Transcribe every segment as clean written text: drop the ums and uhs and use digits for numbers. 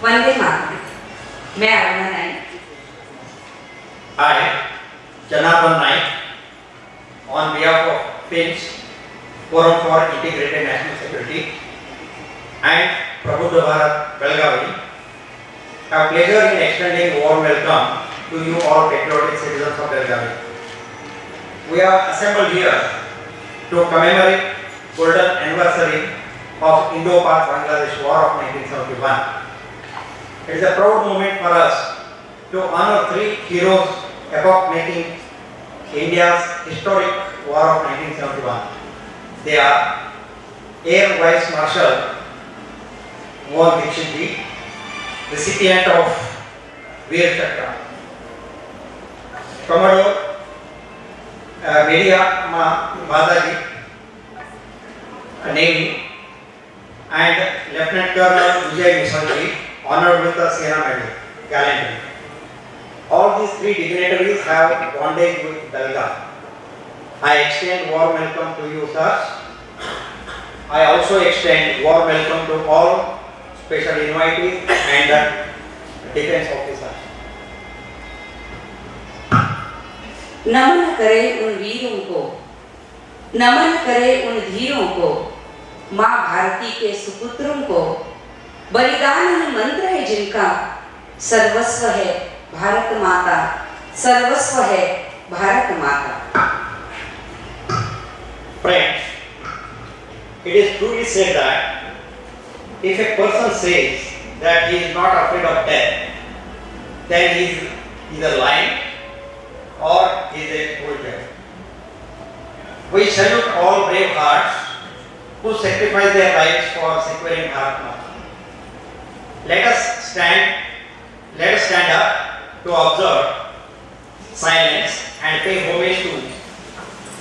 वंदे मातरम। मैं Aruna Naik. I, Janardhan Naik, on behalf of FINS, Forum for Integrated National Security, and Prabuddha Bharat Belgavi, have pleasure in extending warm welcome to you all patriotic citizens of Belgavi. We are assembled here to commemorate golden anniversary of Indo-Pak Bangladesh War of 1971. It is a proud moment for us to honor three heroes epoch-making India's historic war of 1971. They are Air Vice Marshal Mohan Dixit ji, recipient of Veer Chakra, Commodore Media Badaji, Navy, and Lieutenant Colonel Vijay Misal ji, honored with the Sena Medal, gallantry. All these three dignitaries have bondage with Belgaum. I extend warm welcome to you, sirs. I also extend warm welcome to all special invitees and the defense officers. नमन करे उन वीरों को, नमन करे उन धीरों को, माँ भारती के सुपुत्रों को। बलिदान मंत्र है जिनका, सर्वस्व है भारत माता, सर्वस्व है भारत माता। Friends, it is truly said that if a person says that he is not afraid of death, then he is either lying or he is a soldier. We salute all brave hearts who sacrifice their lives for securing Bharat Mata. Let us stand up to observe silence and pay homage to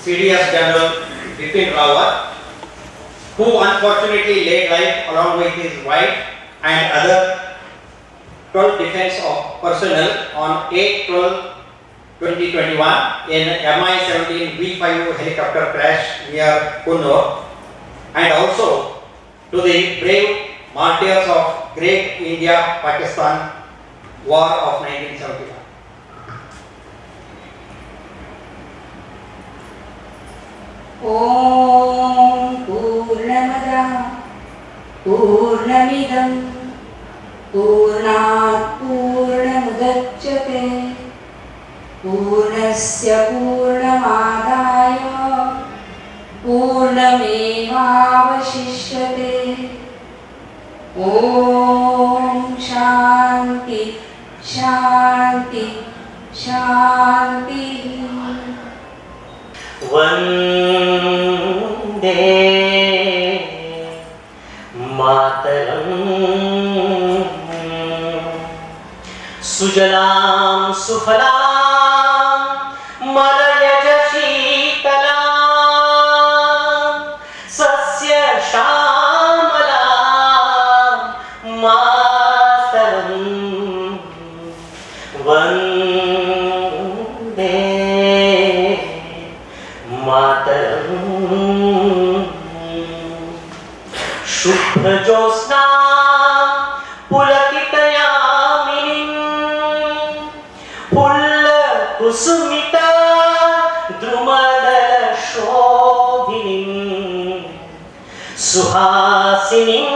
CDS General Bipin Rawat, who unfortunately laid life along with his wife and other 12 defense of personnel on 8/12/2021 in Mi-17 V5 helicopter crash near Kunnur, and also to the brave martyrs of Great India-Pakistan War of 1971. ओम पूर्णमदः पूर्णमिदं पूर्णात् पूर्णमुदच्यते पूर्णस्य पूर्णमादाय पूर्णमेवावशिष्यते। ओम शांति शांति शांति। वंदे मातरम। सुजलां सुफलां मलयज शीतलां सस्य श्यामलां मातरम। वंदे मातरम। शुभ्रज्योत्स्ना पुलकितयामिनीं फुल्लकुसुमिता द्रुमदलशोभिनीं सुहासिनीं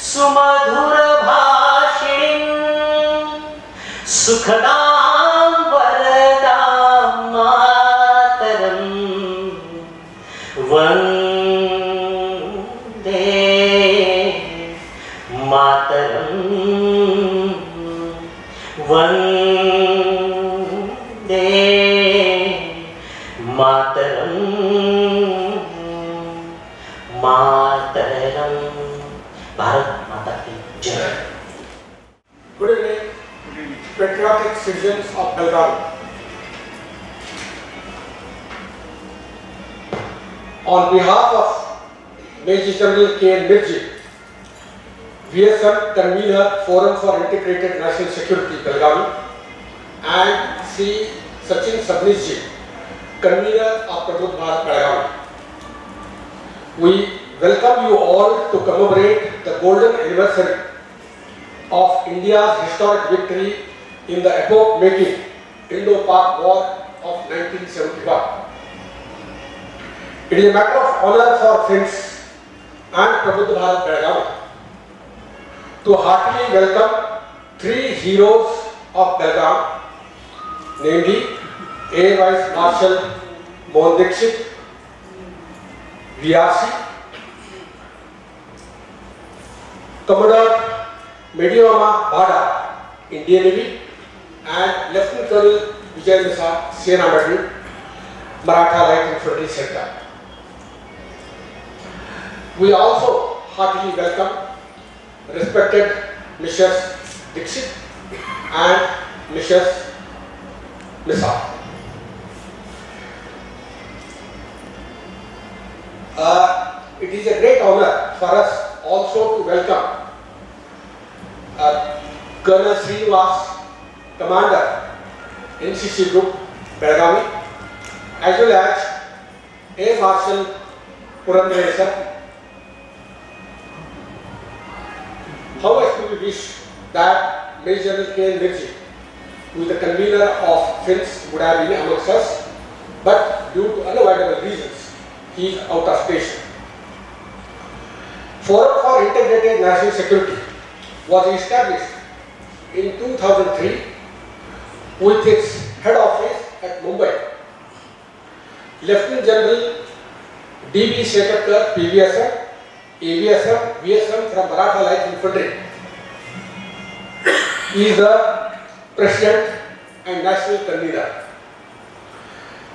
सुमधुरभाषिणीं सुखदां वरदां मातरम्। वंदे मातरम। वंदे मातरम। मातरम। भारत माता की जय। Good evening, patriotic citizens of Belgaum. On behalf of Major General K.N. Mirji, VSM Convener Forum for Integrated National Security Belgaum, and Sri Sachin Sabnis ji, Convener of Prabuddha Bharat Belgaum, we welcome you all to commemorate the golden anniversary of India's historic victory in the epoch-making Indo-Pak War of 1971. It is a matter of honor for Finns and Prabuddha Bharat Belgavi to heartily welcome three heroes of Belgaum, namely Air Vice Marshal Mohan Dixit, VRC, Commodore Medioma Bhada, Indian Navy, and Lieutenant Colonel Vijay Misa, Sena Medal, Maratha Light Infantry Center. We also heartily welcome respected Mrs. Dixit and Mrs. Misa. It is a great honor for us also to welcome Colonel Srinivas, Commander, NCC Group, Belgavi, as well as Air Marshal Purandaresar. However, we wish that Major General K. N. Mirchi, who is the convener of Finns, would have been amongst us, but due to unavoidable reasons, he is out of station. Forum for Integrated National Security was established in 2003 with its head office at Mumbai. Lieutenant General D.B. Shekhar, PVSM, AVSM, VSM from Maratha Light Infantry is the President and National Convener.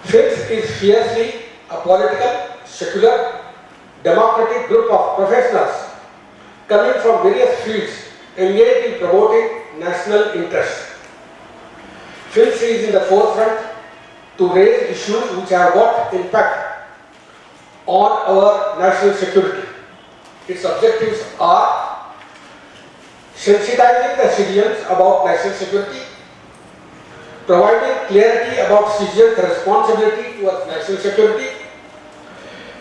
FINS is fiercely a political, secular, democratic group of professionals coming from various fields engaged in promoting national interests. FINS is in the forefront to raise issues which have got impact on our national security. Its objectives are sensitizing the citizens about national security, providing clarity about citizens' responsibility towards national security,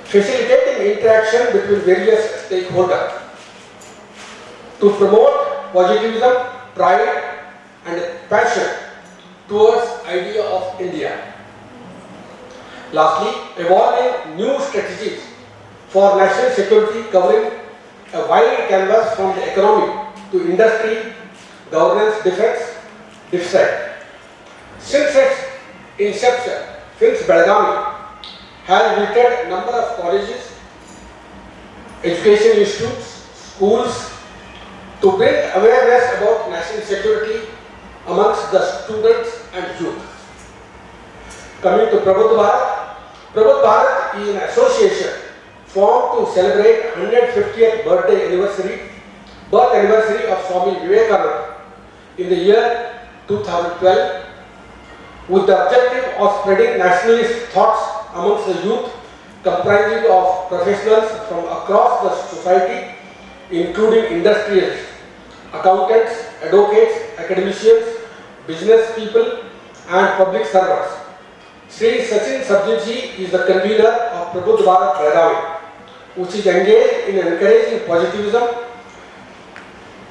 facilitating interaction between various stakeholders, to promote positivism, pride and passion towards idea of India. Lastly, evolving new strategies for national security covering a wide canvas from the economy to industry, governance, defense, DFSAT. Since its inception, FINS Belgavi has visited a number of colleges, education institutes, schools to bring awareness about national security amongst the students and youth. Coming to Prabuddha Bharat, Prabuddha Bharat is an association formed to celebrate 150th birth anniversary of Swami Vivekananda in the year 2012 with the objective of spreading nationalist thoughts amongst the youth comprising of professionals from across the society including industrialists, accountants, advocates, academicians, business people and public servants. Sri Sachin Sabjiji is the convener of Prabuddha Bharat Belgavi, which is engaged in encouraging positivism,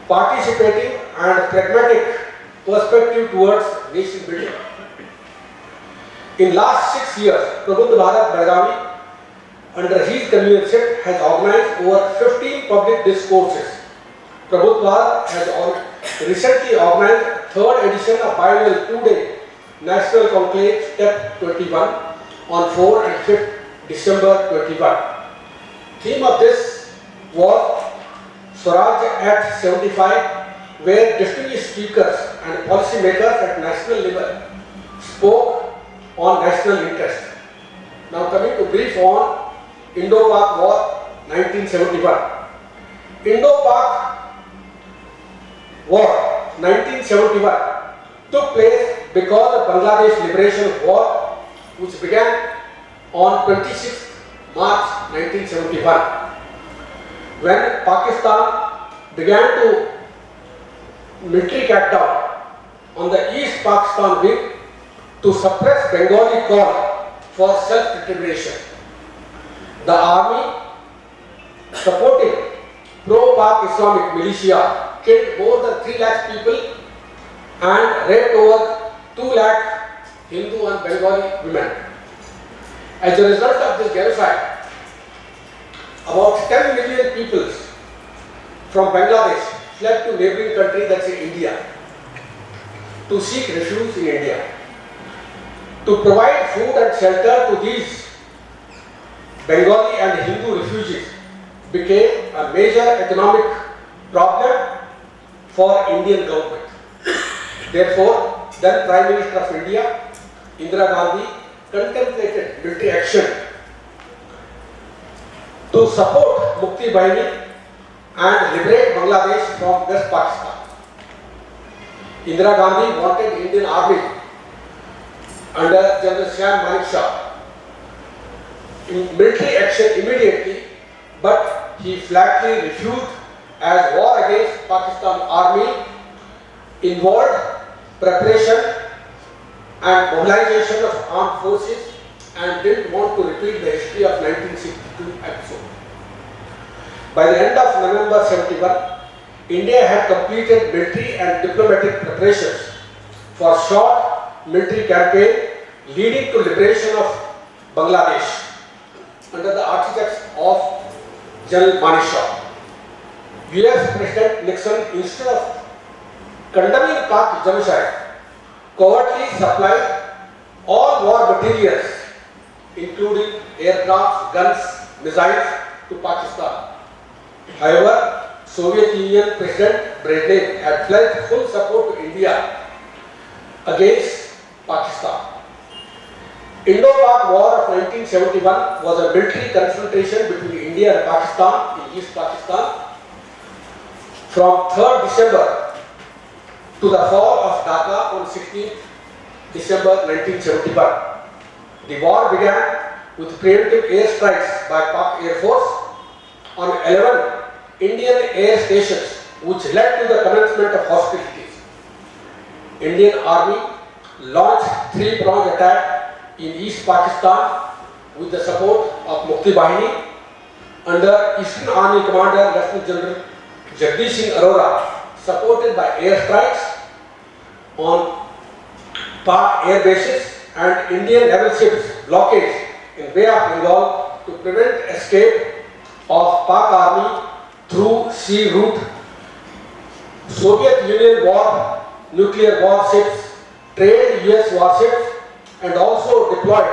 participating and pragmatic perspective towards nation building. In last 6 years, Prabuddha Bharat Belgavi under his convenership has organized over 15 public discourses. Prabuddha Bharat has recently organized 3rd edition of biannual 2-day National Conclave Step 21 on 4 and 5th December 21. Theme of this was Swaraj Act 75, where distinguished speakers and policy makers at national level spoke on national interest. Now coming to brief on Indo-Pak War 1971. Indo-Pak War 1971 took place because of Bangladesh Liberation War, which began on 26 March 1971, when Pakistan began to military crackdown on the East Pakistan wing to suppress Bengali call for self-determination. The army supporting pro-Pak Islamic militia killed more than 3 lakh people and raped over 2 lakh Hindu and Bengali women. As a result of this genocide, about 10 million people from Bangladesh fled to neighboring country, that's in India, to seek refuge in India. To provide food and shelter to these Bengali and Hindu refugees became a major economic problem for Indian government. Therefore, then Prime Minister of India, Indira Gandhi, contemplated military action to support Mukti Bahini and liberate Bangladesh from West Pakistan. Indira Gandhi wanted Indian Army under General Shyam Manekshaw in military action immediately, but he flatly refused as war against Pakistan Army involved preparation and mobilization of armed forces and didn't want to repeat the history of 1962 episode. By the end of November 71, India had completed military and diplomatic preparations for short military campaign leading to liberation of Bangladesh under the architects of General Manekshaw. US President Nixon, instead of condemning Pak genocide, covertly supplied all war materials including aircrafts, guns, missiles to Pakistan. However, Soviet Union President Brezhnev had pledged full support to India against Pakistan. Indo-Pak War of 1971 was a military confrontation between India and Pakistan in East Pakistan. From 3rd December to the fall of Dhaka on 16th December 1971. The war began with preemptive airstrikes by Pak Air Force on 11 Indian air stations, which led to the commencement of hostilities. Indian Army launched three-pronged attack in East Pakistan with the support of Mukti Bahini under Eastern Army Commander Lieutenant General Jagdish Singh Arora, supported by airstrikes on Pak air bases and Indian naval ships blockades in Bay of Bengal to prevent escape of Pak army through sea route. Soviet Union nuclear warships, trained US warships and also deployed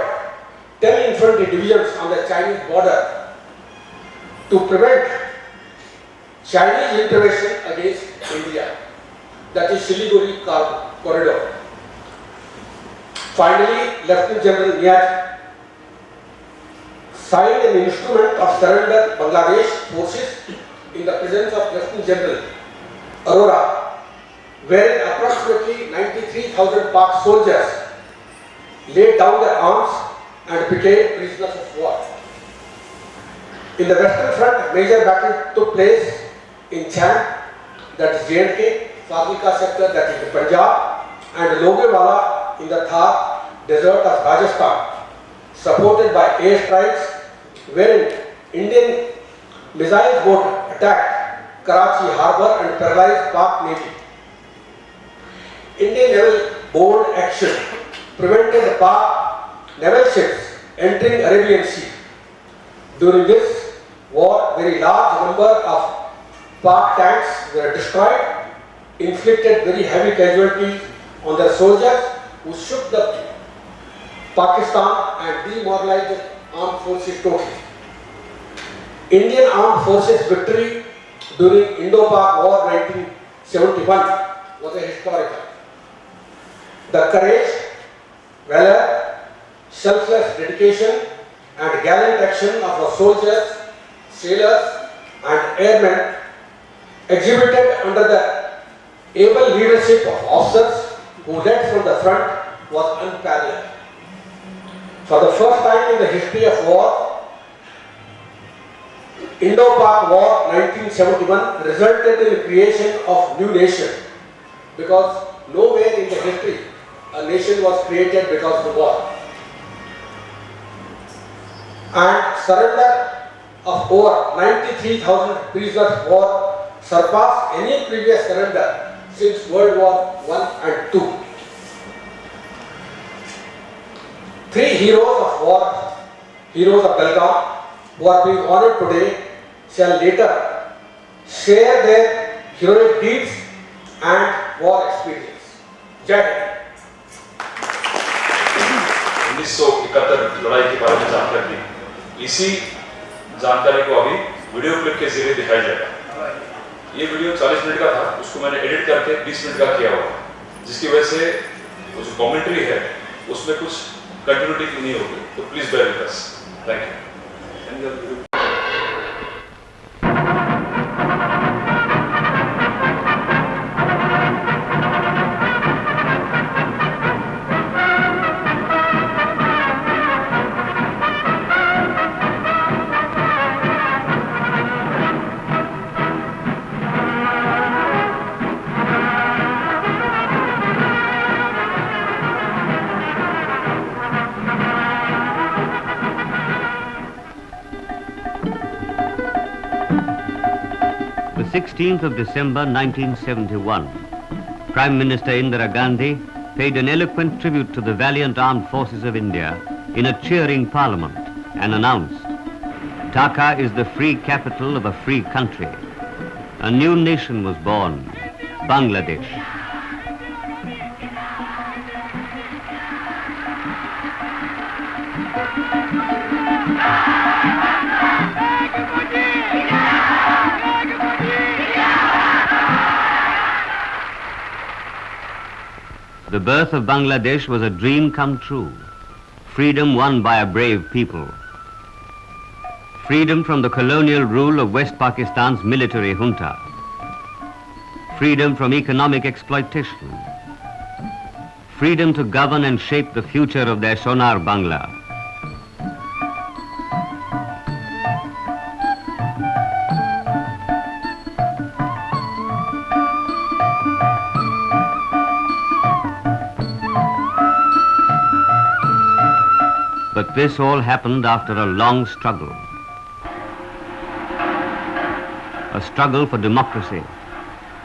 10 infantry divisions on the Chinese border to prevent Chinese intervention against India, that is Siliguri corridor. Finally, Lieutenant General Niaz signed an instrument of surrender Bangladesh forces in the presence of Lieutenant General Arora, wherein approximately 93,000 Pak soldiers laid down their arms and became prisoners of war. In the Western Front, major battle took place in Chand, that is J&K, Fazilka sector, that is the Punjab, and Logewala in the Thar desert of Rajasthan, supported by airstrikes, wherein Indian missile boat attacked Karachi harbour and paralyzed Pak Navy. Indian naval bold action prevented Pak naval ships entering Arabian Sea. During this war, very large number of Pak tanks were destroyed, inflicted very heavy casualties on their soldiers, who shook the Pakistan and demoralized the armed forces totally. Indian armed forces victory during Indo-Pak War 1971 was a historical. The courage, valor, selfless dedication and gallant action of our soldiers, sailors and airmen exhibited under the able leadership of officers who led from the front was unparalleled. For the first time in the history of war, Indo-Pak War 1971 resulted in the creation of new nation, because nowhere in the history a nation was created because of the war. And surrender of over 93,000 prisoners of war surpassed any previous surrender since World War I and II. Three heroes of war, heroes of Belgaum, who are being honored today, shall later share their heroic deeds and war experience. Jai Hind. 1971 लड़ाई के बारे में जानकारी दी। इसी जानकारी को अभी video clip के जरिए दिखाया जाएगा। ये वीडियो 40 मिनट का था, उसको मैंने एडिट करके 20 मिनट का किया हुआ, जिसकी वजह से वो जो कमेंट्री है उसमें कुछ कंटिन्यूटी नहीं होगी, तो please bear with us. Thank you. The 16th of December 1971, Prime Minister Indira Gandhi paid an eloquent tribute to the valiant armed forces of India in a cheering parliament and announced, Dhaka is the free capital of a free country. A new nation was born, Bangladesh. The birth of Bangladesh was a dream come true, freedom won by a brave people. Freedom from the colonial rule of West Pakistan's military junta. Freedom from economic exploitation. Freedom to govern and shape the future of their Sonar Bangla. But this all happened after a long struggle. A struggle for democracy.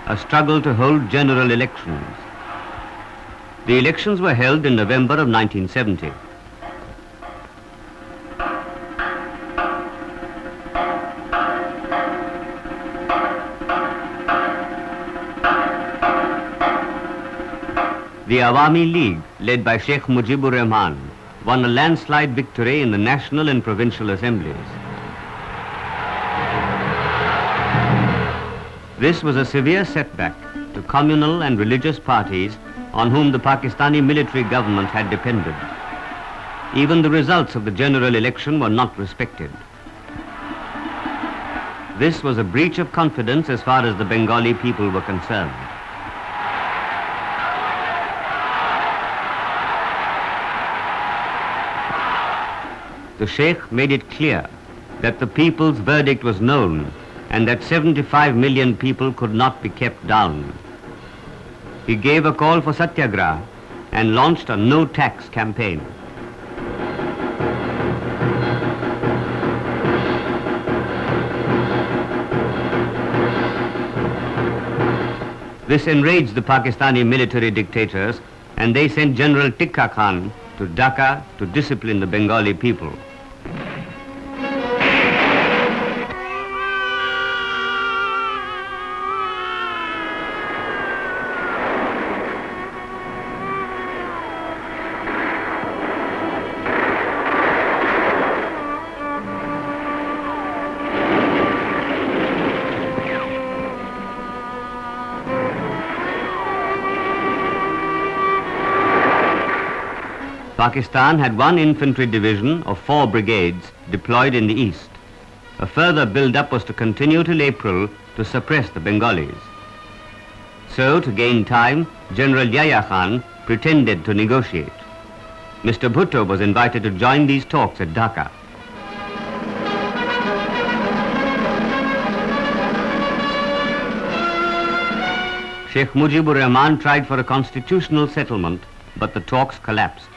A struggle to hold general elections. The elections were held in November of 1970. The Awami League, led by Sheikh Mujibur Rahman, won a landslide victory in the national and provincial assemblies. This was a severe setback to communal and religious parties on whom the Pakistani military government had depended. Even the results of the general election were not respected. This was a breach of confidence as far as the Bengali people were concerned. The Sheikh made it clear that the people's verdict was known and that 75 million people could not be kept down. He gave a call for satyagraha and launched a no-tax campaign. This enraged the Pakistani military dictators, and they sent General Tikka Khan to Dhaka to discipline the Bengali people. Pakistan had one infantry division of 4 brigades deployed in the east. A further build-up was to continue till April to suppress the Bengalis. So, to gain time, General Yahya Khan pretended to negotiate. Mr. Bhutto was invited to join these talks at Dhaka. Sheikh Mujibur Rahman tried for a constitutional settlement, but the talks collapsed.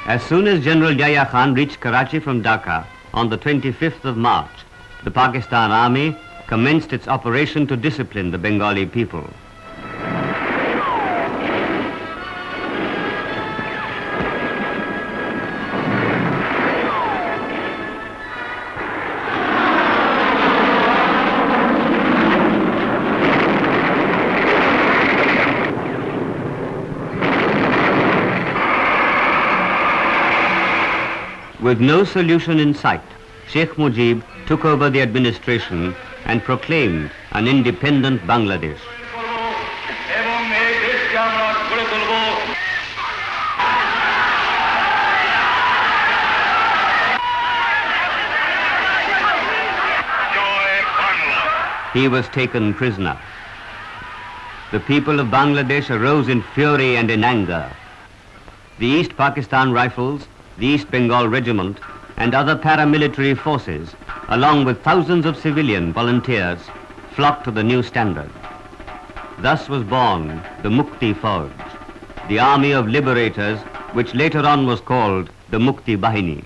As soon as General Yahya Khan reached Karachi from Dhaka on the 25th of March, the Pakistan Army commenced its operation to discipline the Bengali people. With no solution in sight, Sheikh Mujib took over the administration and proclaimed an independent Bangladesh. He was taken prisoner. The people of Bangladesh arose in fury and in anger. The East Pakistan Rifles, the East Bengal Regiment, and other paramilitary forces, along with thousands of civilian volunteers, flocked to the new standard. Thus was born the Mukti Fauj, the army of liberators, which later on was called the Mukti Bahini.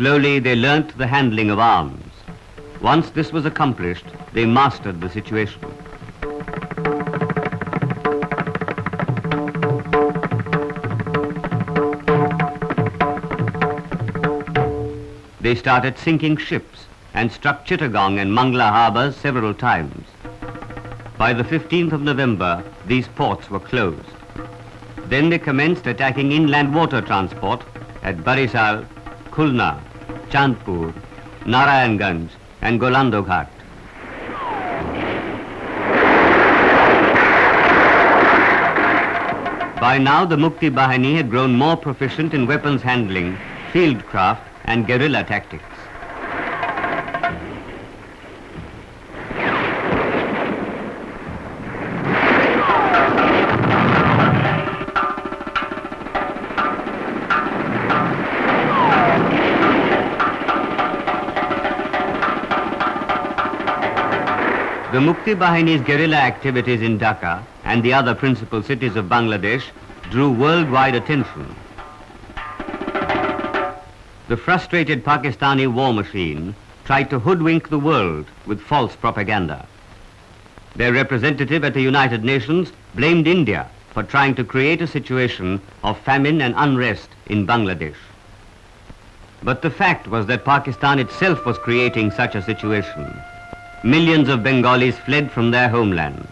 Slowly they learnt the handling of arms. Once this was accomplished, they mastered the situation. They started sinking ships and struck Chittagong and Mangla harbors several times. By the 15th of November, these ports were closed. Then they commenced attacking inland water transport at Barisal, Khulna, Chandpur, Narayanganj, and Golando Ghat. By now, the Mukti Bahini had grown more proficient in weapons handling, fieldcraft, and guerrilla tactics. The Mukti Bahini's guerrilla activities in Dhaka and the other principal cities of Bangladesh drew worldwide attention. The frustrated Pakistani war machine tried to hoodwink the world with false propaganda. Their representative at the United Nations blamed India for trying to create a situation of famine and unrest in Bangladesh. But the fact was that Pakistan itself was creating such a situation. Millions of Bengalis fled from their homeland.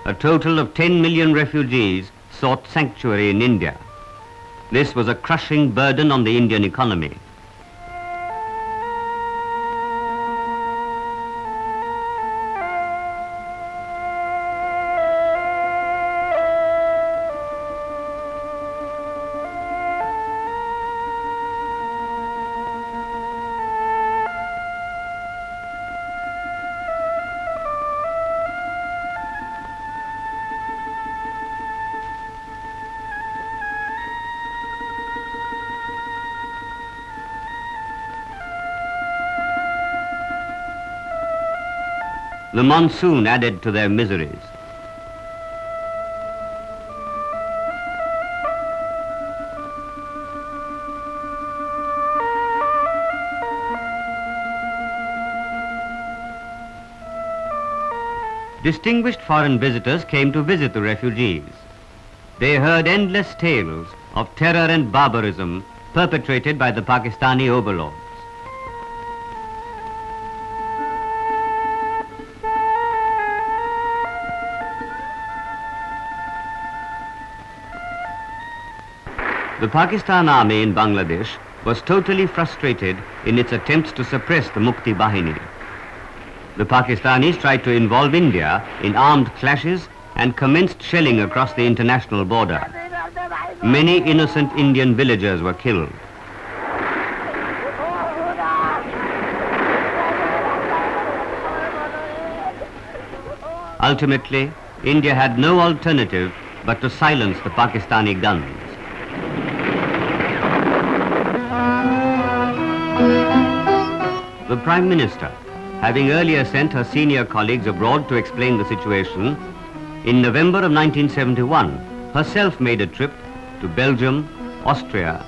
A total of 10 million refugees sought sanctuary in India. This was a crushing burden on the Indian economy. The monsoon added to their miseries. Distinguished foreign visitors came to visit the refugees. They heard endless tales of terror and barbarism perpetrated by the Pakistani overlords. The Pakistan Army in Bangladesh was totally frustrated in its attempts to suppress the Mukti Bahini. The Pakistanis tried to involve India in armed clashes and commenced shelling across the international border. Many innocent Indian villagers were killed. Ultimately, India had no alternative but to silence the Pakistani guns. The Prime Minister, having earlier sent her senior colleagues abroad to explain the situation, in November of 1971, herself made a trip to Belgium, Austria,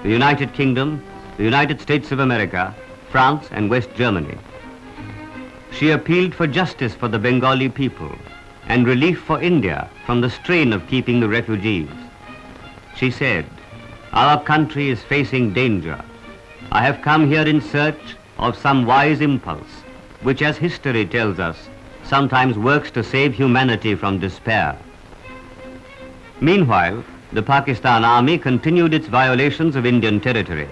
the United Kingdom, the United States of America, France and West Germany. She appealed for justice for the Bengali people and relief for India from the strain of keeping the refugees. She said, "Our country is facing danger. I have come here in search of some wise impulse, which, as history tells us, sometimes works to save humanity from despair." Meanwhile, the Pakistan Army continued its violations of Indian territory.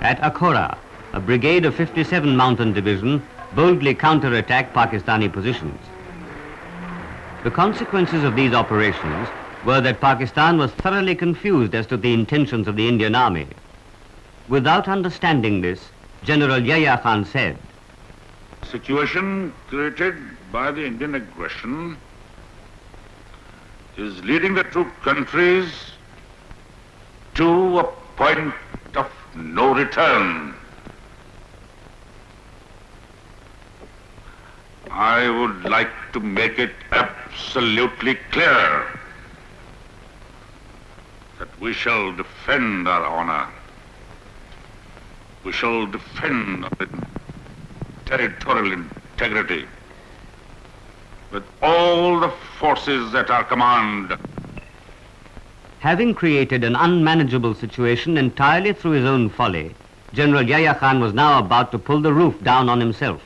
At Akhora, a brigade of 57 Mountain Division boldly counterattacked Pakistani positions. The consequences of these operations were that Pakistan was thoroughly confused as to the intentions of the Indian Army. Without understanding this, General Yahya Khan said, Situation created by the Indian aggression is leading the two countries to a point of no return. I would like to make it absolutely clear that we shall defend our honor. We shall defend our territorial integrity with all the forces at our command. Having created an unmanageable situation entirely through his own folly, General Yahya Khan was now about to pull the roof down on himself.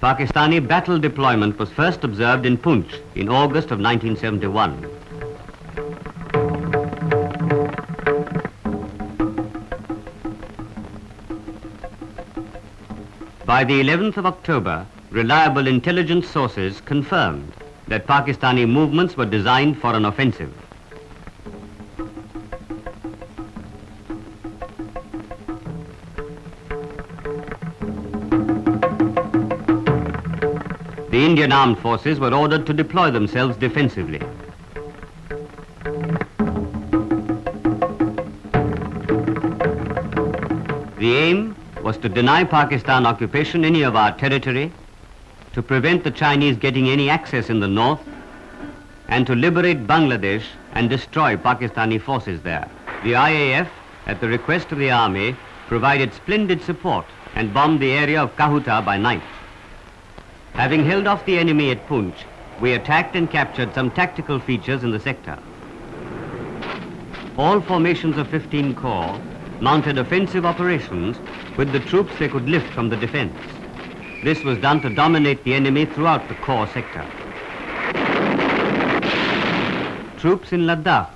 Pakistani battle deployment was first observed in Poonch in August of 1971. By the 11th of October, reliable intelligence sources confirmed that Pakistani movements were designed for an offensive. The Indian armed forces were ordered to deploy themselves defensively. The aim was to deny Pakistan occupation any of our territory, to prevent the Chinese getting any access in the north, and to liberate Bangladesh and destroy Pakistani forces there. The IAF, at the request of the army, provided splendid support and bombed the area of Kahuta by night. Having held off the enemy at Poonch, we attacked and captured some tactical features in the sector. All formations of 15 Corps mounted offensive operations with the troops they could lift from the defense. This was done to dominate the enemy throughout the Corps sector. Troops in Ladakh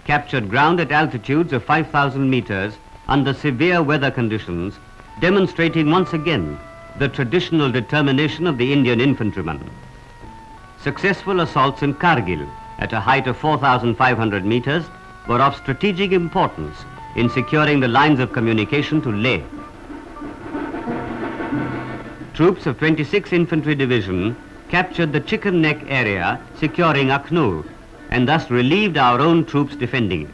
captured ground at altitudes of 5,000 meters under severe weather conditions, demonstrating once again the traditional determination of the Indian infantryman. Successful assaults in Kargil at a height of 4,500 meters were of strategic importance in securing the lines of communication to Leh. Troops of 26th Infantry Division captured the Chicken Neck area, securing Akhnur, and thus relieved our own troops defending it.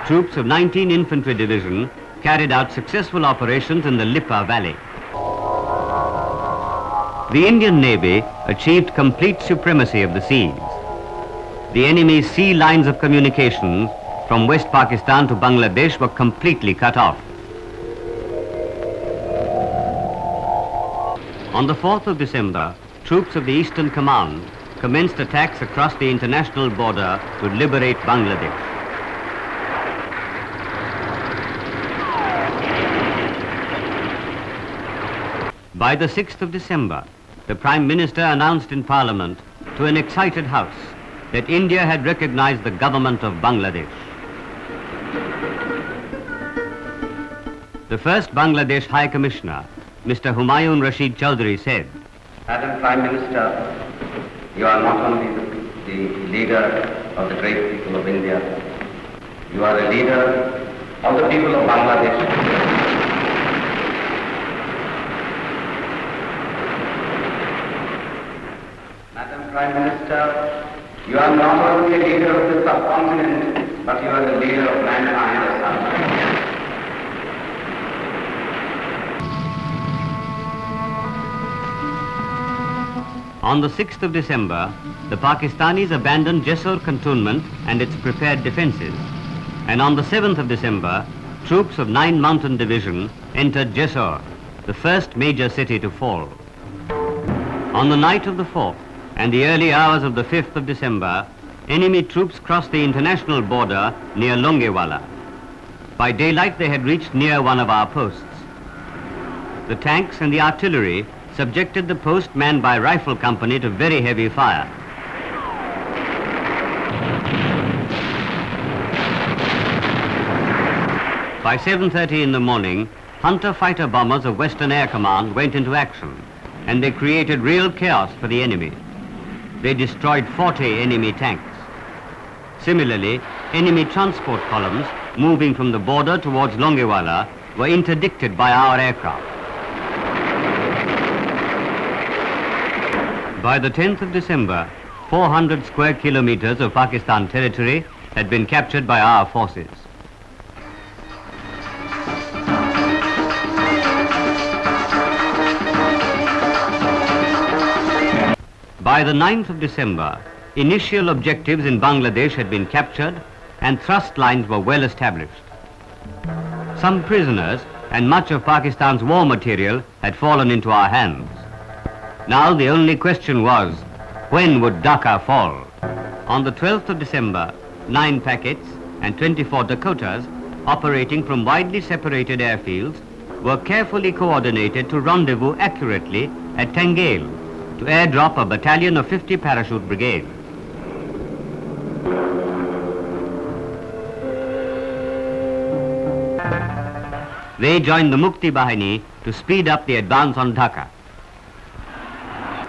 Troops of 19th Infantry Division carried out successful operations in the Lipa Valley. The Indian Navy achieved complete supremacy of the seas. The enemy's sea lines of communication from West Pakistan to Bangladesh were completely cut off. On the 4th of December, troops of the Eastern Command commenced attacks across the international border to liberate Bangladesh. By the 6th of December, the Prime Minister announced in Parliament to an excited House that India had recognized the government of Bangladesh. The first Bangladesh High Commissioner, Mr. Humayun Rashid Chowdhury, said, Madam Prime Minister, you are not only the leader of the great people of India, you are a leader of the people of Bangladesh. Prime Minister, you are not only a leader of the subcontinent, but you are the leader of mankind as such. On the 6th of December, the Pakistanis abandoned Jessore cantonment and its prepared defences. And on the 7th of December, troops of 9 Mountain Division entered Jessore, the first major city to fall. On the night of the 4th and the early hours of the 5th of December, enemy troops crossed the international border near Longewala. By daylight, they had reached near one of our posts. The tanks and the artillery subjected the post manned by rifle company to very heavy fire. By 7:30 in the morning, Hunter fighter bombers of Western Air Command went into action, and they created real chaos for the enemy. They destroyed 40 enemy tanks. Similarly, enemy transport columns moving from the border towards Longewala were interdicted by our aircraft. By the 10th of December, 400 square kilometers of Pakistan territory had been captured by our forces. By the 9th of December, initial objectives in Bangladesh had been captured and thrust lines were well established. Some prisoners and much of Pakistan's war material had fallen into our hands. Now the only question was, when would Dhaka fall? On the 12th of December, 9 packets and 24 Dakotas, operating from widely separated airfields, were carefully coordinated to rendezvous accurately at Tangail to airdrop a battalion of 50 parachute brigade. They joined the Mukti Bahini to speed up the advance on Dhaka.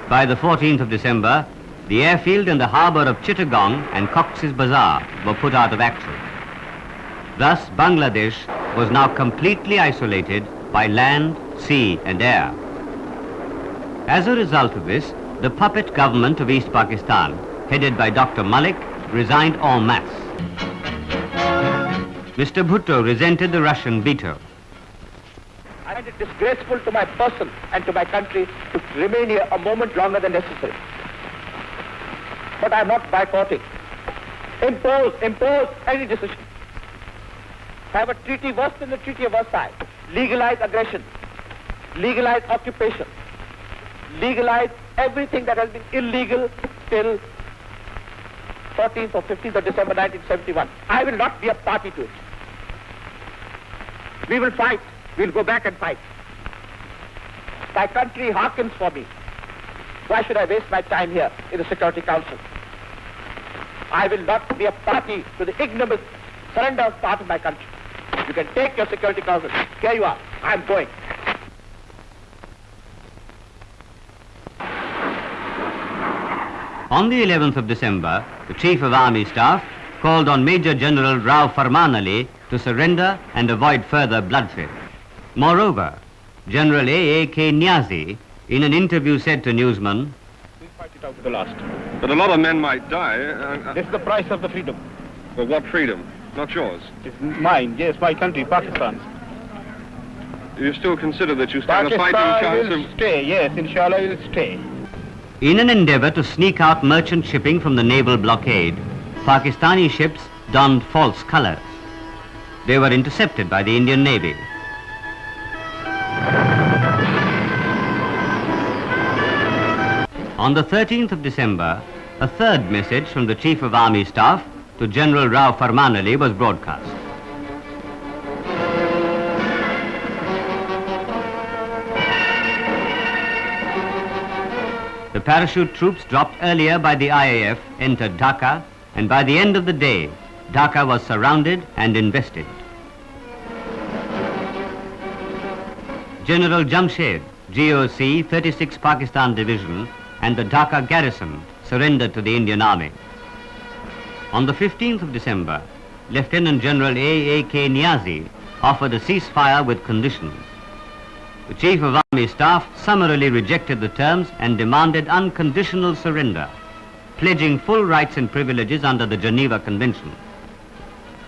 By the 14th of December, the airfield and the harbour of Chittagong and Cox's Bazar were put out of action. Thus, Bangladesh was now completely isolated by land, sea and air. As a result of this, the puppet government of East Pakistan, headed by Dr. Malik, resigned en masse. Mr. Bhutto resented the Russian veto. I find it disgraceful to my person and to my country to remain here a moment longer than necessary. But I am not boycotting. Impose any decision. Have a treaty worse than the Treaty of Versailles. Legalize aggression. Legalize occupation. Legalize everything that has been illegal till 14th or 15th of December 1971. I will not be a party to it. We will fight. We'll go back and fight. My country hearkens for me. Why should I waste my time here in the Security Council? I will not be a party to the ignominious surrender of part of my country. You can take your Security Council. Here you are. I'm going. On the 11th of December, the Chief of Army Staff called on Major General Rao Farman Ali to surrender and avoid further bloodshed. Moreover, General A.A.K. Niazi, in an interview said to newsmen, We'll fight it out to the last. But a lot of men might die. This is the price of the freedom. For what freedom? Not yours. It's mine, yes, my country, Pakistan. You still consider that you stand a fighting chance will stay, yes, inshallah it will stay. in an endeavor to sneak out merchant shipping from the naval blockade, Pakistani ships donned false colors. They were intercepted by the Indian Navy. On the 13th of December, a third message from the Chief of Army Staff to General Rao Farman Ali was broadcast. The parachute troops dropped earlier by the IAF entered Dhaka, and by the end of the day, Dhaka was surrounded and invested. General Jamshed, GOC 36 Pakistan Division, and the Dhaka garrison surrendered to the Indian Army. On the 15th of December, Lieutenant General A.A.K. Niazi offered a ceasefire with conditions. The Chief of Army Staff summarily rejected the terms and demanded unconditional surrender pledging full rights and privileges under the Geneva Convention.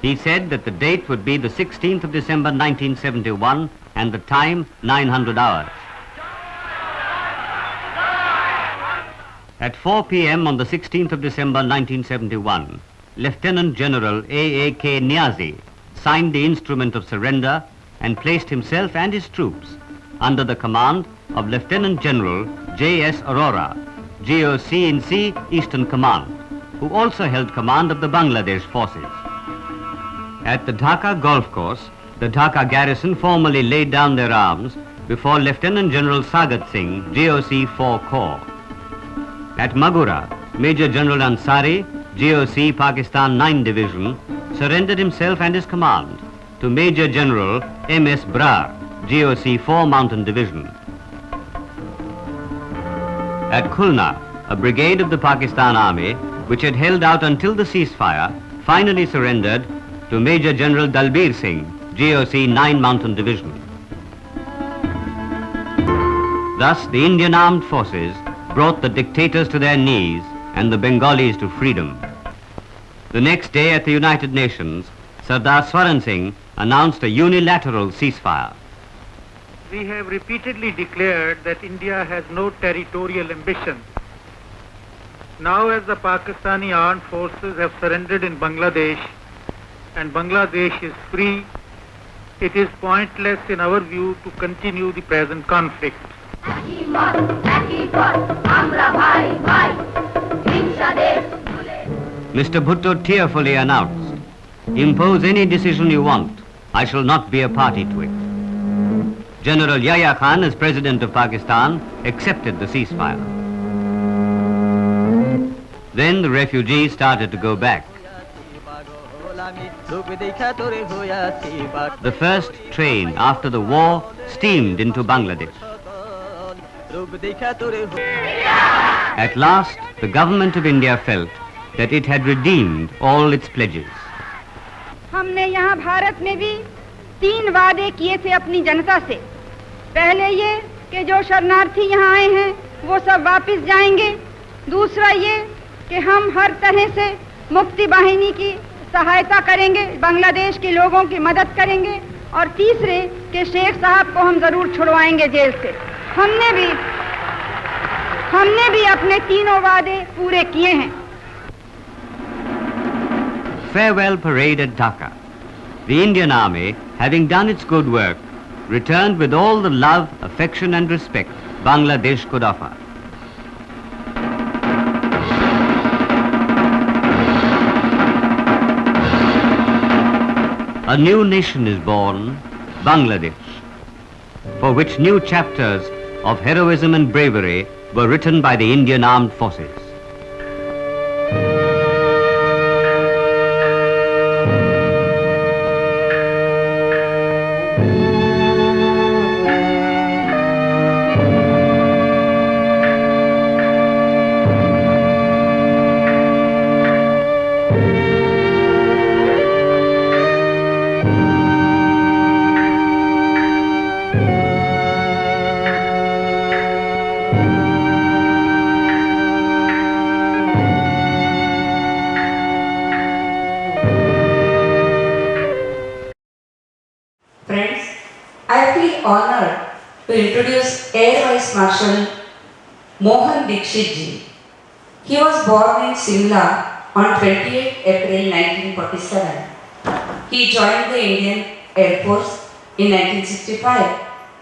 He said that the date would be the 16th of December 1971 and the time 900 hours. At 4 p.m. on the 16th of December 1971, Lieutenant General A.A.K. Niazi signed the instrument of surrender and placed himself and his troops under the command of Lieutenant General J.S. Arora, GOC in C, Eastern Command, who also held command of the Bangladesh forces. At the Dhaka golf course, the Dhaka garrison formally laid down their arms before Lieutenant General Sagat Singh, GOC 4 Corps. At Magura, Major General Ansari, GOC Pakistan 9 Division, surrendered himself and his command to Major General M.S. Brar, GOC 4 Mountain Division. At Khulna, a brigade of the Pakistan Army, which had held out until the ceasefire, finally surrendered to Major General Dalbir Singh, GOC 9 Mountain Division. Thus, the Indian Armed Forces brought the dictators to their knees and the Bengalis to freedom. The next day at the United Nations, Sardar Swaran Singh announced a unilateral ceasefire. We have repeatedly declared that India has no territorial ambition. Now as the Pakistani armed forces have surrendered in Bangladesh and Bangladesh is free, it is pointless in our view to continue the present conflict. Mr. Bhutto tearfully announced, "Impose any decision you want, I shall not be a party to it." General Yahya Khan, as President of Pakistan, accepted the ceasefire. Then the refugees started to go back. The first train after the war steamed into Bangladesh. At last, the government of India felt that it had redeemed all its pledges. हमने यहाँ भारत में भी 3 वादे किए थे अपनी जनता से। पहले ये कि जो शरणार्थी यहाँ आए हैं वो सब वापस जाएंगे। दूसरा ये कि हम हर तरह से मुक्ति वाहिनी की सहायता करेंगे, बांग्लादेश के लोगों की मदद करेंगे। और तीसरे कि शेख साहब को हम जरूर छुड़वाएंगे जेल से। हमने भी अपने तीनों वादे पूरे किए हैं। Farewell parade at Dhaka. The Indian Army, having done its good work, returned with all the love, affection and respect Bangladesh could offer. A new nation is born, Bangladesh, for which new chapters of heroism and bravery were written by the Indian Armed Forces. Friends, I feel honored to introduce Air Vice Marshal Mohan Dikshit ji. He was born in Simla on 28 April 1947. He joined the Indian Air Force in 1965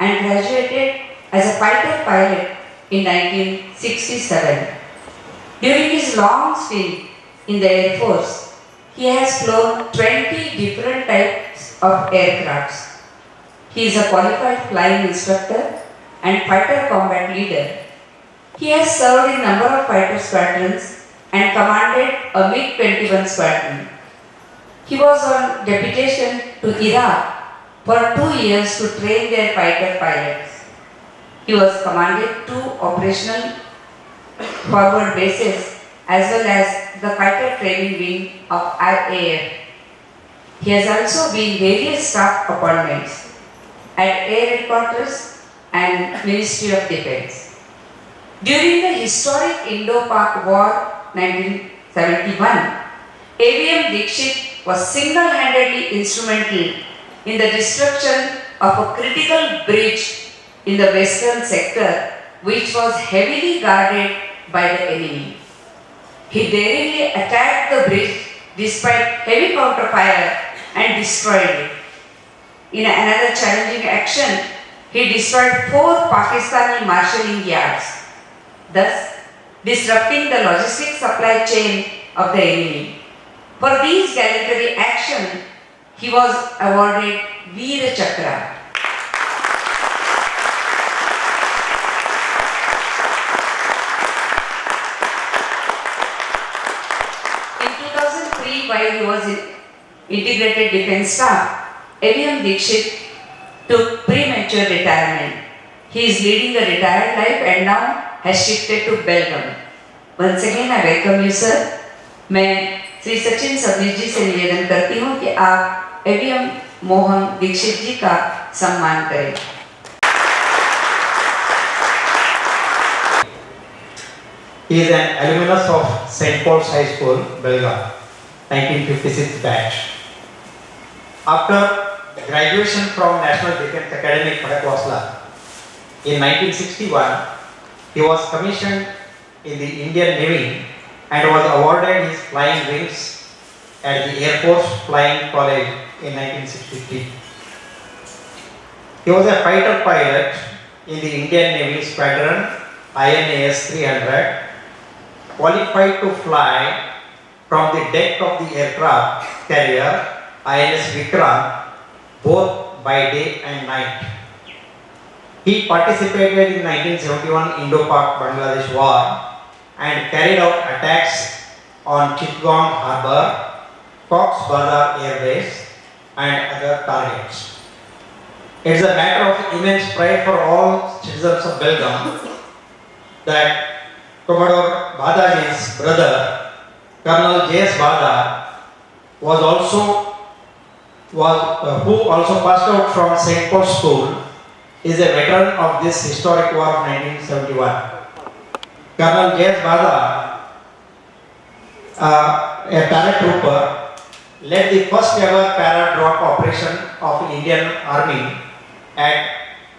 and graduated as a fighter pilot in 1967. During his long stint in the Air Force, he has flown 20 different types of aircrafts. He is a qualified flying instructor and fighter combat leader. He has served in number of fighter squadrons and commanded a MiG-21 squadron. He was on deputation to Iraq for 2 years to train their fighter pilots. He was commanded 2 operational forward bases as well as the fighter training wing of IAF. He has also been various staff appointments at Air Headquarters and Ministry of Defence. During the historic Indo-Pak War 1971, AVM Dixit was single-handedly instrumental in the destruction of a critical bridge in the western sector, which was heavily guarded by the enemy. He daringly attacked the bridge despite heavy counterfire and destroyed it. In another challenging action, he destroyed 4 Pakistani marshalling yards, thus disrupting the logistic supply chain of the enemy. For these gallantry actions, he was awarded Veer Chakra. In 2003, while he was in Integrated Defence Staff, AVM Dixit took premature retirement. He is leading a retired life and now has shifted to Belgaum. Once again, I welcome you, sir. मैं श्री सचिन सबनीस जी से निवेदन करती हूँ कि आप AVM Mohan Dixit जी का सम्मान करें. He is an alumnus of St. Paul's High School, Belgaum, 1956 batch. After graduation from National Defence Academy, Khadakwasla, in 1961, he was commissioned in the Indian Navy and was awarded his flying wings at the Air Force Flying College in 1963. He was a fighter pilot in the Indian Navy Squadron INAS 300, qualified to fly from the deck of the aircraft carrier INS Vikrant both by day and night. He participated in 1971 Indo-Pak Bangladesh War and carried out attacks on Chittagong Harbour, Cox's Bazar Air Base and other targets. It is a matter of immense pride for all citizens of Belgaum that Commodore Badaji's brother, Colonel J.S. Bada, who also passed out from St. Paul's School, is a veteran of this historic war of 1971. Colonel J.S. Bada, a paratrooper, led the first ever para-drop operation of Indian Army at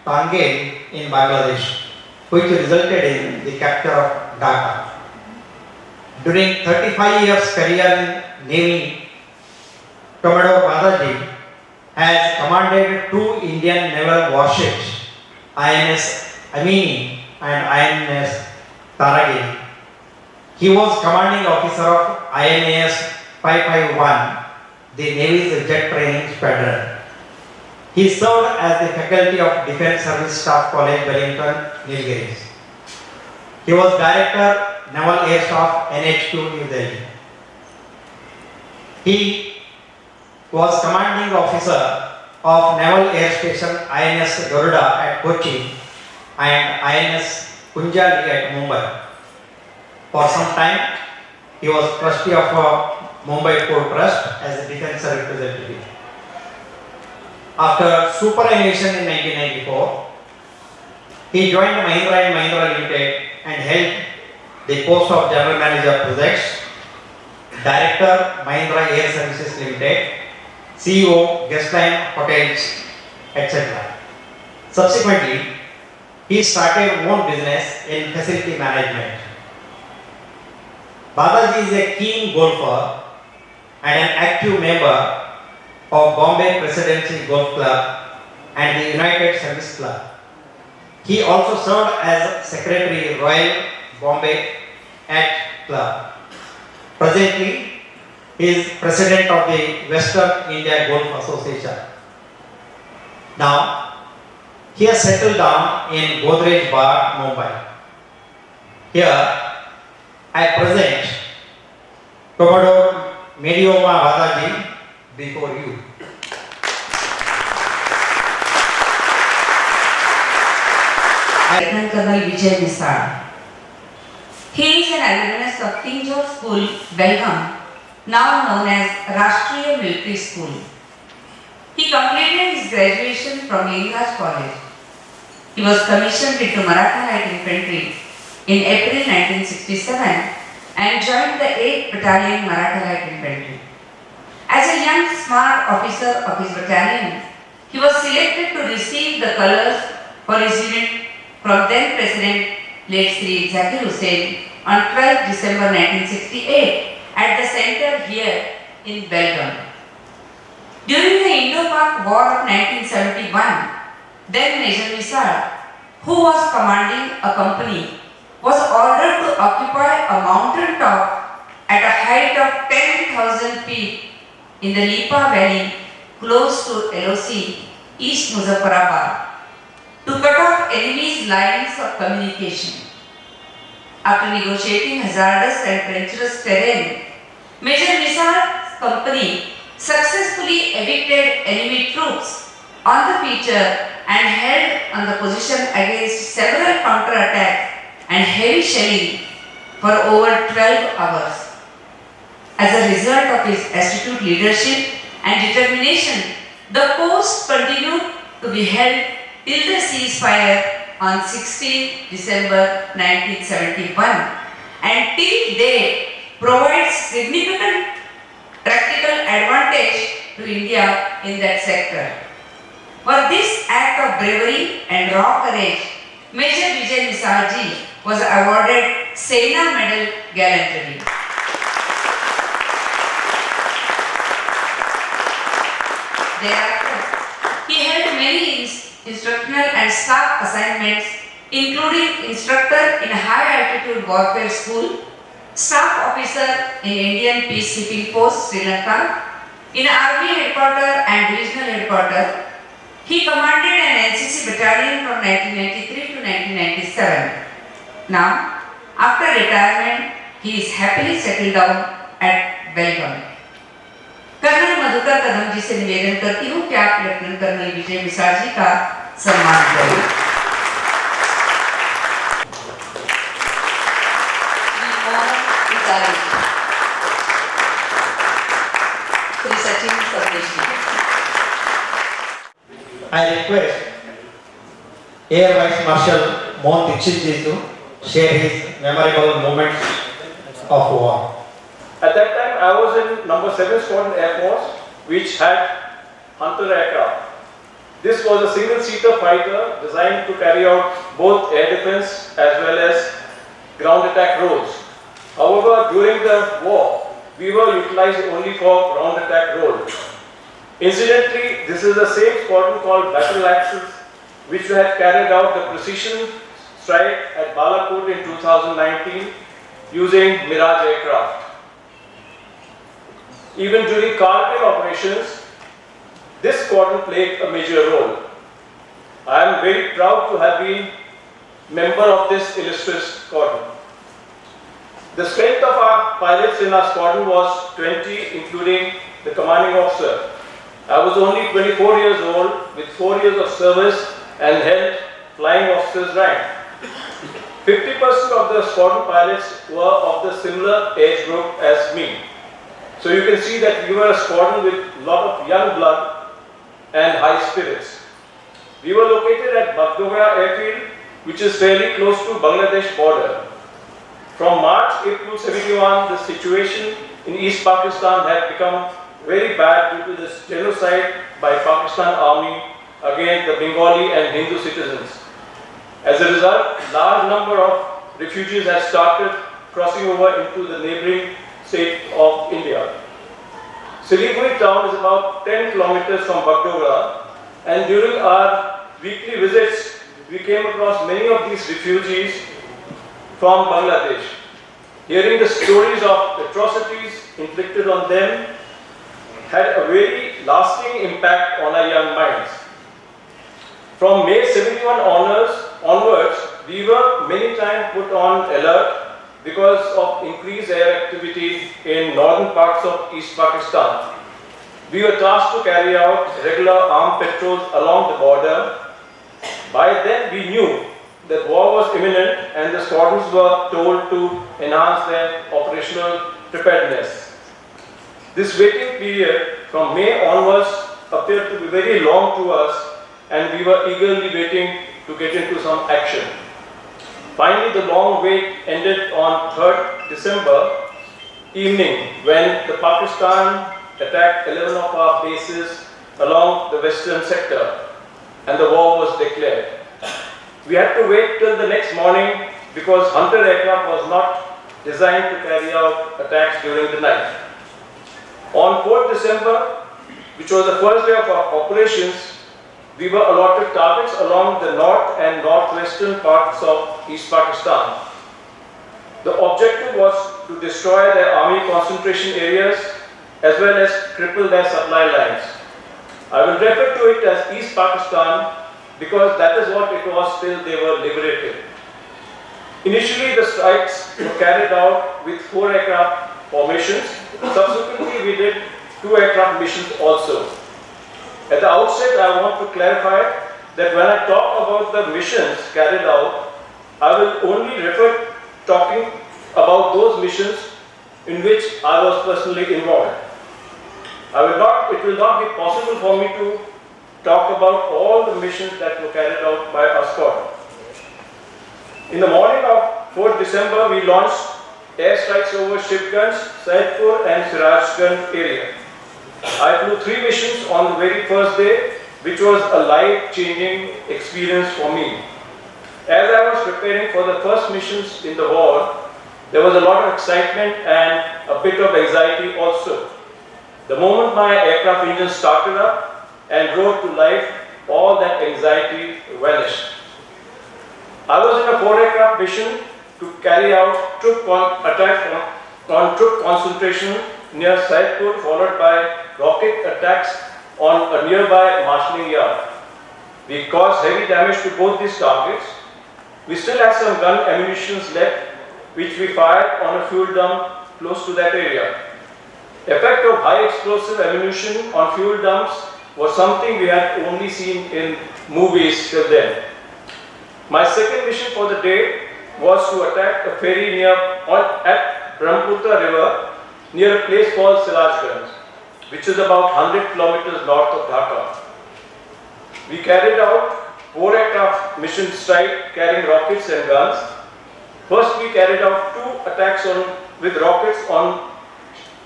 Tangel in Bangladesh, which resulted in the capture of Dhaka. During 35 years career in Navy, Commodore Badaji has commanded 2 Indian naval warships, INS Amini and INS Taragini. He was commanding officer of INAS 551, the Navy's jet training squadron. He served as the faculty of Defence Service Staff College, Wellington, Nilgiris. He was Director, Naval Air Staff, NHQ, New Delhi. He was Commanding Officer of Naval Air Station INS Garuda at Kochi and INS Kunjali at Mumbai. For some time, he was trustee of Mumbai Port Trust as a defence representative. After superannuation in 1994, he joined Mahindra & Mahindra Limited and held the post of General Manager Projects, Director Mahindra Air Services Limited, CEO Guest Line Hotels, etc. Subsequently, he started own business in facility management. Badaji is a keen golfer and an active member of Bombay Presidency Golf Club and the United Service Club. He also served as Secretary Royal Bombay Act Club. Presently, he is President of the Western India Golf Association. Now, he has settled down in Godrej Bar, Mumbai. Here, I present Commodore Medioma Badaji before you. Lieutenant Colonel Vijay Misal. He is an alumnus of King George School, Belgaum, now known as Rashtriya Military School. He completed his graduation from Lingaraj College. He was commissioned into Maratha Light Infantry in April 1967 and joined the 8th Battalion Maratha Light Infantry. As a young smart officer of his battalion, he was selected to receive the colours for his unit from then President late Sri Zakir Hussain on 12 December 1968 at the centre here in Belgaum. During the Indo-Pak War of 1971, then Major Misal, who was commanding a company, was ordered to occupy a mountain top at a height of 10,000 feet in the Lipa Valley close to LOC, East Muzaffarabad, to cut off enemy's lines of communication. After negotiating hazardous and treacherous terrain, Major Misal's company successfully evicted enemy troops on the feature and held on the position against several counterattacks and heavy shelling for over 12 hours. As a result of his astute leadership and determination, the post continued to be held till the ceasefire on 16 December 1971 and till date provides significant practical advantage to India in that sector. For this act of bravery and raw courage, Major Vijay Misalji was awarded Sena Medal Gallantry. Thereafter, he held many instructional and staff assignments, including instructor in High Altitude Warfare School, staff officer in Indian Peacekeeping Force, Sri Lanka, in Army Headquarters and Divisional Headquarters. He commanded an NCC battalion from 1993 to 1997. Now, after retirement, he is happily settled down at Belgaum. Colonel Madhukar Kadam ji से निवेदन करती हूँ कि आप lieutenant colonel विजय मिसाल जी का सम्मान करें। श्री सचिन संदेश जी। I request Air Vice Marshal Mohan Dixit ji to share his memorable moments of war. At that time, I was in number 7 Squadron Air Force, which had Hunter aircraft. This was a single-seater fighter designed to carry out both air defense as well as ground attack roles. However, during the war, we were utilized only for ground attack roles. Incidentally, this is the same squadron called Battle Axis, which had carried out the precision strike at Balakot in 2019 using Mirage aircraft. Even during Kargil operations, this squadron played a major role. I am very proud to have been member of this illustrious squadron. The strength of our pilots in our squadron was 20, including the commanding officer. I was only 24 years old with 4 years of service and held flying officer's rank. 50% of the squadron pilots were of the similar age group as me. So you can see that we were a squadron with a lot of young blood and high spirits. We were located at Bagdogra airfield, which is fairly close to Bangladesh border. From March, April 71, the situation in East Pakistan had become very bad due to this genocide by Pakistan Army against the Bengali and Hindu citizens. As a result, large number of refugees had started crossing over into the neighboring state of India. Siliguri town is about 10 kilometers from Bagdogra, and during our weekly visits, we came across many of these refugees from Bangladesh. Hearing the stories of atrocities inflicted on them had a very lasting impact on our young minds. From May 71 onwards, we were many times put on alert because of increased air activity in northern parts of East Pakistan. We were tasked to carry out regular armed patrols along the border. By then we knew that war was imminent and the squadrons were told to enhance their operational preparedness. This waiting period from May onwards appeared to be very long to us, and we were eagerly waiting to get into some action. Finally, the long wait ended on 3rd December evening when the Pakistan attacked 11 of our bases along the western sector and the war was declared. We had to wait till the next morning because Hunter aircraft was not designed to carry out attacks during the night. On 4th December, which was the first day of our operations, we were allotted targets along the north and northwestern parts of East Pakistan. The objective was to destroy their army concentration areas as well as cripple their supply lines. I will refer to it as East Pakistan because that is what it was till they were liberated. Initially, the strikes were carried out with 4 aircraft formations. Subsequently, we did 2 aircraft missions also. At the outset, I want to clarify that when I talk about the missions carried out, I will only refer talking about those missions in which I was personally involved. It will not be possible for me to talk about all the missions that were carried out by our squad. In the morning of 4th December, we launched airstrikes over Shipganj, Saidpur and Sirajganj area. I flew 3 missions on the very first day, which was a life-changing experience for me. As I was preparing for the first missions in the war, there was a lot of excitement and a bit of anxiety also. The moment my aircraft engine started up and drove to life, all that anxiety vanished. I was in a 4 aircraft mission to carry out attack on troop concentration near Saidpur, followed by rocket attacks on a nearby marshalling yard. We caused heavy damage to both these targets. We still had some gun ammunition left, which we fired on a fuel dump close to that area. Effect of high explosive ammunition on fuel dumps was something we had only seen in movies till then. My second mission for the day was to attack a ferry at Brahmaputra river near a place called Sirajganj, which is about 100 kilometers north of Dhaka. We carried out 4 aircraft mission strike carrying rockets and guns. First, we carried out 2 attacks with rockets on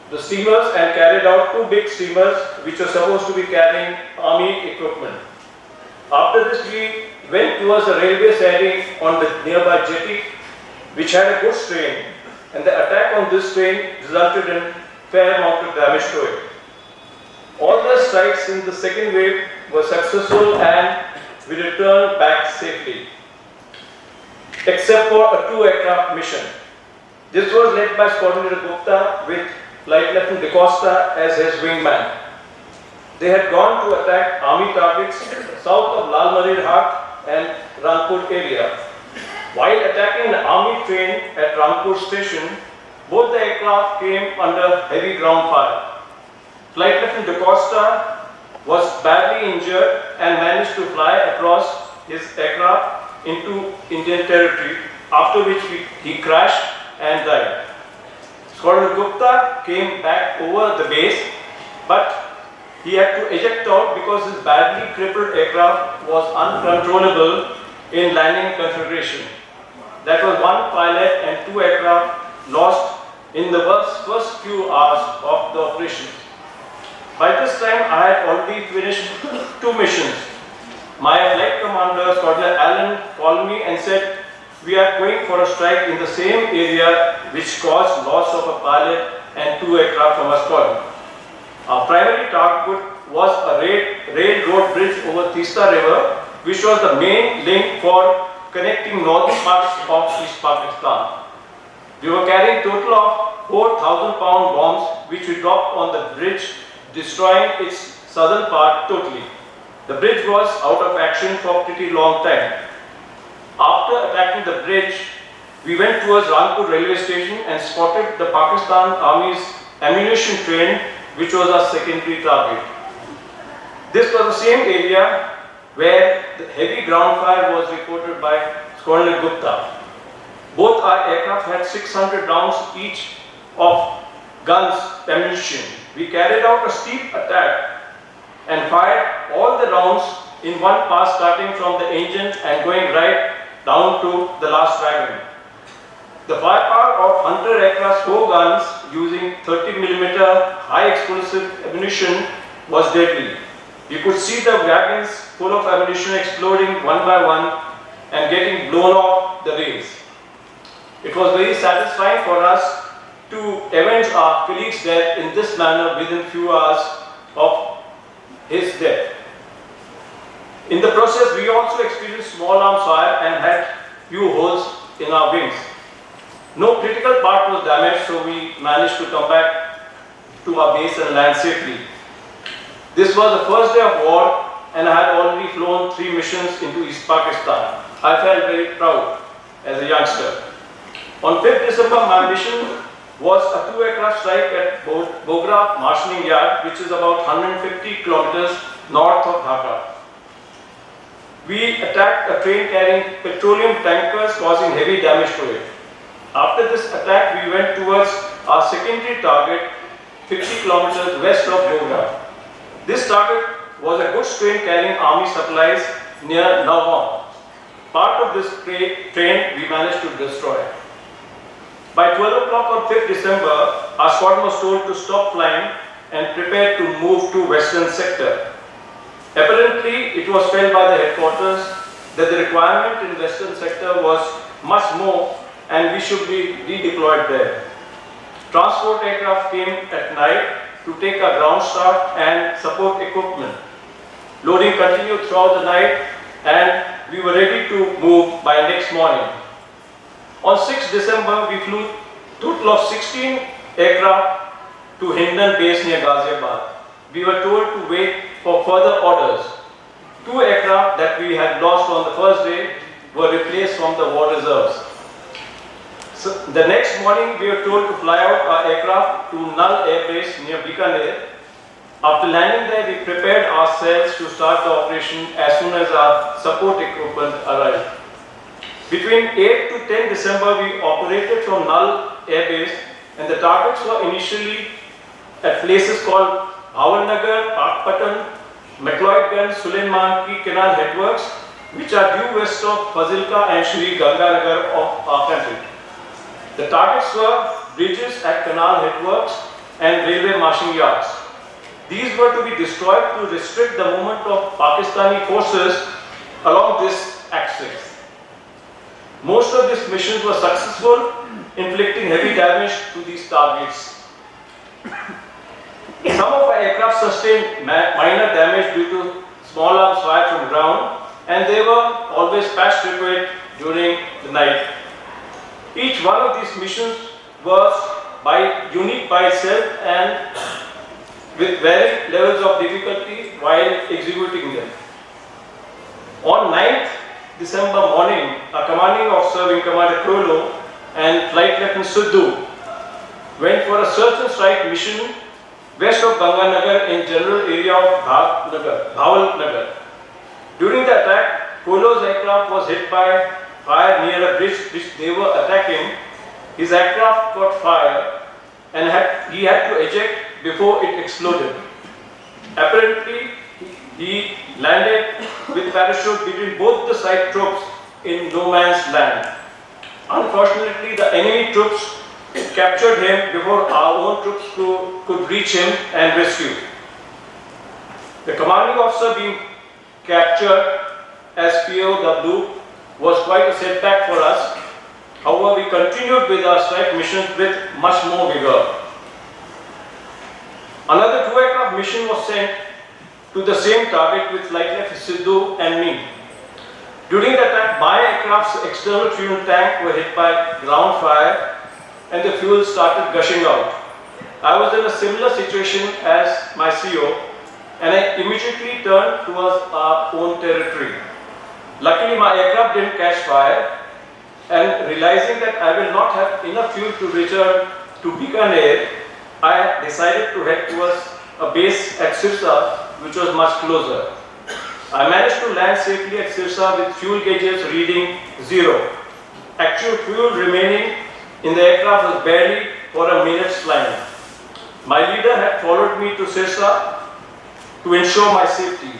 the steamers and carried out 2 big steamers which were supposed to be carrying army equipment. After this, we went towards a railway siding on the nearby jetty, which had a goods train, and the attack on this train resulted in fair amount of damage to it. All the strikes in the second wave were successful and we returned back safely, except for a 2 aircraft mission. This was led by Squadron Leader Gupta with Flight Lieutenant De Costa as his wingman. They had gone to attack army targets south of Lal Marir Haq and Rangpur area. While attacking an army train at Rangpur station, both the aircraft came under heavy ground fire. Flight Lieutenant De Costa was badly injured and managed to fly across his aircraft into Indian territory, after which he crashed and died. Squadron Gupta came back over the base, but he had to eject out because his badly crippled aircraft was uncontrollable in landing configuration. That was 1 pilot and 2 aircraft lost in the first few hours of the operation. By this time, I had already finished 2 missions. My flight commander, Squadron Allen, called me and said, "We are going for a strike in the same area which caused loss of a pilot and 2 aircraft from our squadron." Our primary target was a rail road bridge over Teesta River, which was the main link for connecting northern parts of East Pakistan. We were carrying a total of 4,000-pound bombs, which we dropped on the bridge, destroying its southern part totally. The bridge was out of action for a pretty long time. After attacking the bridge, we went towards Rangpur railway station and spotted the Pakistan Army's ammunition train, which was our secondary target. This was the same area where the heavy ground fire was reported by Squadron Gupta. Both our aircraft had 600 rounds each of guns ammunition. We carried out a steep attack and fired all the rounds in one pass, starting from the engine and going right down to the last wagon. The firepower of Hunter aircraft's 4 guns using 30mm high explosive ammunition was deadly. You could see the wagons full of ammunition exploding one by one and getting blown off the rails. It was very satisfying for us to avenge our colleague's death in this manner within few hours of his death. In the process, we also experienced small arms fire and had few holes in our wings. No critical part was damaged, so we managed to come back to our base and land safely. This was the first day of war, and I had already flown 3 missions into East Pakistan. I felt very proud as a youngster. On 5th December, my mission was a 2-aircraft strike at Bogra Marshalling Yard, which is about 150 kilometers north of Dhaka. We attacked a train carrying petroleum tankers, causing heavy damage to it. After this attack, we went towards our secondary target, 50 kilometers west of Bogra. This target was a goods train carrying army supplies near Navam. Part of this train we managed to destroy. By 12 o'clock on 5th December, our squadron was told to stop flying and prepare to move to western sector. Apparently, it was felt by the headquarters that the requirement in western sector was much more and we should be redeployed there. Transport aircraft came at night to take a ground staff and support equipment. Loading continued throughout the night and we were ready to move by next morning. On 6th December, we flew a total of 16 aircraft to Hindon base near Ghaziabad. We were told to wait for further orders. 2 aircraft that we had lost on the first day were replaced from the war reserves. So the next morning, we were told to fly out our aircraft to Null Air Base near Bikaner. After landing there, we prepared ourselves to start the operation as soon as our support equipment arrived. Between 8 to 10 December, we operated from Null Air Base, and the targets were initially at places called Bhawannagar, Pakpatan, McLeodganj, Sulaimanki Canal headworks, which are due west of Fazilka and Shri Ganganagar of our country. The targets were bridges at canal headworks and railway marshalling yards. These were to be destroyed to restrict the movement of Pakistani forces along this axis. Most of these missions were successful, inflicting heavy damage to these targets. Some of our aircraft sustained minor damage due to small arms fire from ground, and they were always patched repaired during the night. Each one of these missions was unique by itself and with varying levels of difficulty while executing them. On 9th December morning, a commanding officer, Wing Commander Kolo, and Flight Lieutenant Sidhu went for a search and strike mission west of Ganganagar in general area of Bhawal Nagar. During the attack, Kolo's aircraft was hit by fire near a bridge which they were attacking. His aircraft caught fire and he had to eject before it exploded. Apparently, he landed with parachute between both the side troops in no man's land. Unfortunately, the enemy troops captured him before our own troops could reach him and rescue. The commanding officer being captured as POW was quite a setback for us. However, we continued with our strike missions with much more vigor. Another 2 aircraft mission was sent to the same target with Flight Lieutenant Sidhu and me. During the attack, my aircraft's external fuel tank were hit by ground fire and the fuel started gushing out. I was in a similar situation as my CO and I immediately turned towards our own territory. Luckily, my aircraft didn't catch fire, and realizing that I will not have enough fuel to return to Bikaner, I decided to head towards a base at Sirsa, which was much closer. I managed to land safely at Sirsa with fuel gauges reading 0. Actual fuel remaining in the aircraft was barely for a minute's flying. My leader had followed me to Sirsa to ensure my safety.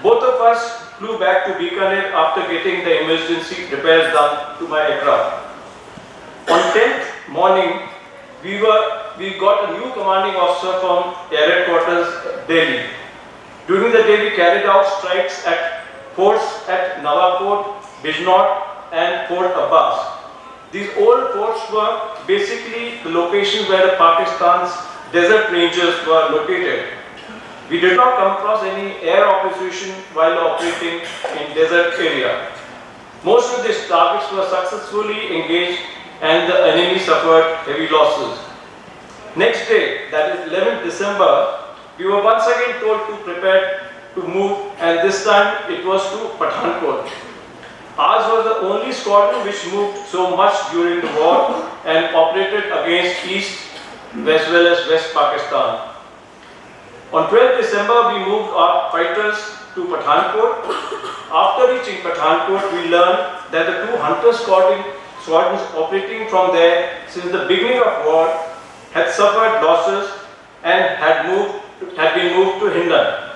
Both of us flew back to Bikaner after getting the emergency repairs done to my aircraft. On 10th morning, we got a new commanding officer from Air Headquarters, Delhi. During the day, we carried out strikes at forts at Nawapur, Bijnor and Fort Abbas. These old forts were basically the locations where the Pakistan's desert rangers were located. We did not come across any air opposition while operating in desert area. Most of these targets were successfully engaged and the enemy suffered heavy losses. Next day, that is 11th December, we were once again told to prepare to move, and this time it was to Pathankot. Ours was the only squadron which moved so much during the war and operated against East as well as West Pakistan. On 12th December, we moved our fighters to Pathankot. After reaching Pathankot, we learned that the two hunter squadrons operating from there since the beginning of war had suffered losses and had been moved to Hindan.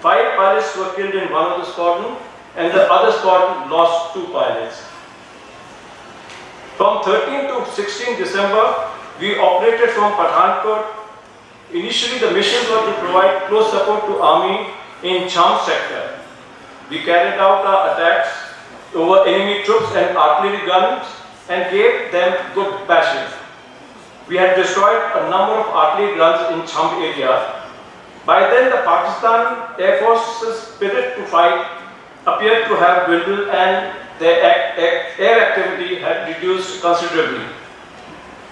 5 pilots were killed in one of the squadron and the other squadron lost 2 pilots. From 13th to 16th December, we operated from Pathankot. Initially, the missions were to provide close support to army in Cham sector. We carried out our attacks over enemy troops and artillery guns and gave them good bashes. We had destroyed a number of artillery guns in Cham area. By then, the Pakistan Air Force's spirit to fight appeared to have dwindled and their air activity had reduced considerably.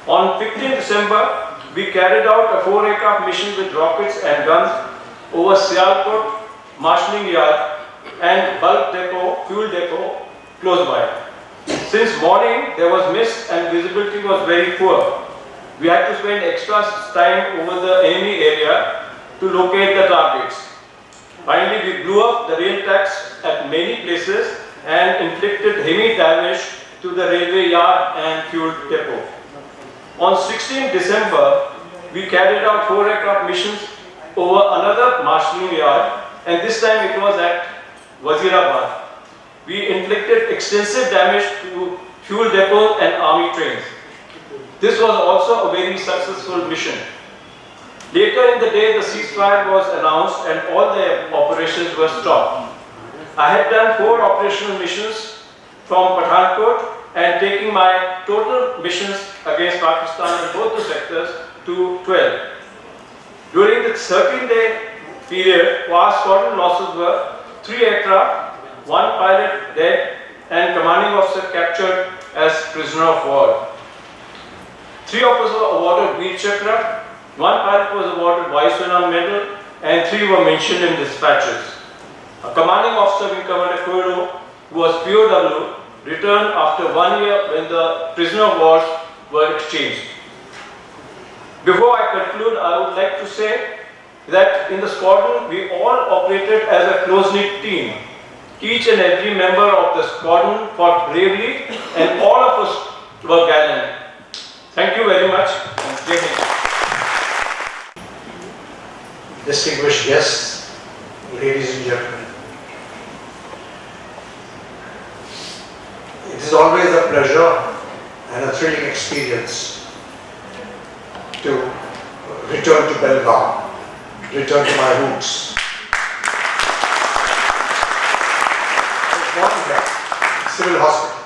On 15 December, we carried out a 4-aircraft mission with rockets and guns over Sialkot, marshalling yard and bulk depot, fuel depot close by. Since morning, there was mist and visibility was very poor. We had to spend extra time over the enemy area to locate the targets. Finally, we blew up the rail tracks at many places and inflicted heavy damage to the railway yard and fuel depot. On 16 December, we carried out 4-aircraft missions over another marshalling yard, and this time it was at Wazirabad. We inflicted extensive damage to fuel depot and army trains. This was also a very successful mission. Later in the day, the ceasefire was announced and all the operations were stopped. I had done 4 operational missions from Pathankot and taking my total missions against Pakistan in both the sectors to 12. During the 13-day period, our squadron losses were 3 aircraft, 1 pilot dead and commanding officer captured as prisoner of war. 3 officers were awarded Veer Chakra, 1 pilot was awarded Vaiswana Medal and 3 were mentioned in dispatches. A commanding officer in Commander Koiro, who was POW, returned after 1 year when the prisoner of wars were exchanged. Before I conclude, I would like to say that in the squadron we all operated as a close-knit team. Each and every member of the squadron fought bravely and all of us were gallant. Thank you very much. Distinguished guests, ladies and gentlemen. It is always a pleasure and a thrilling experience to return to Belgaum, return to my roots. I was born here, Civil Hospital.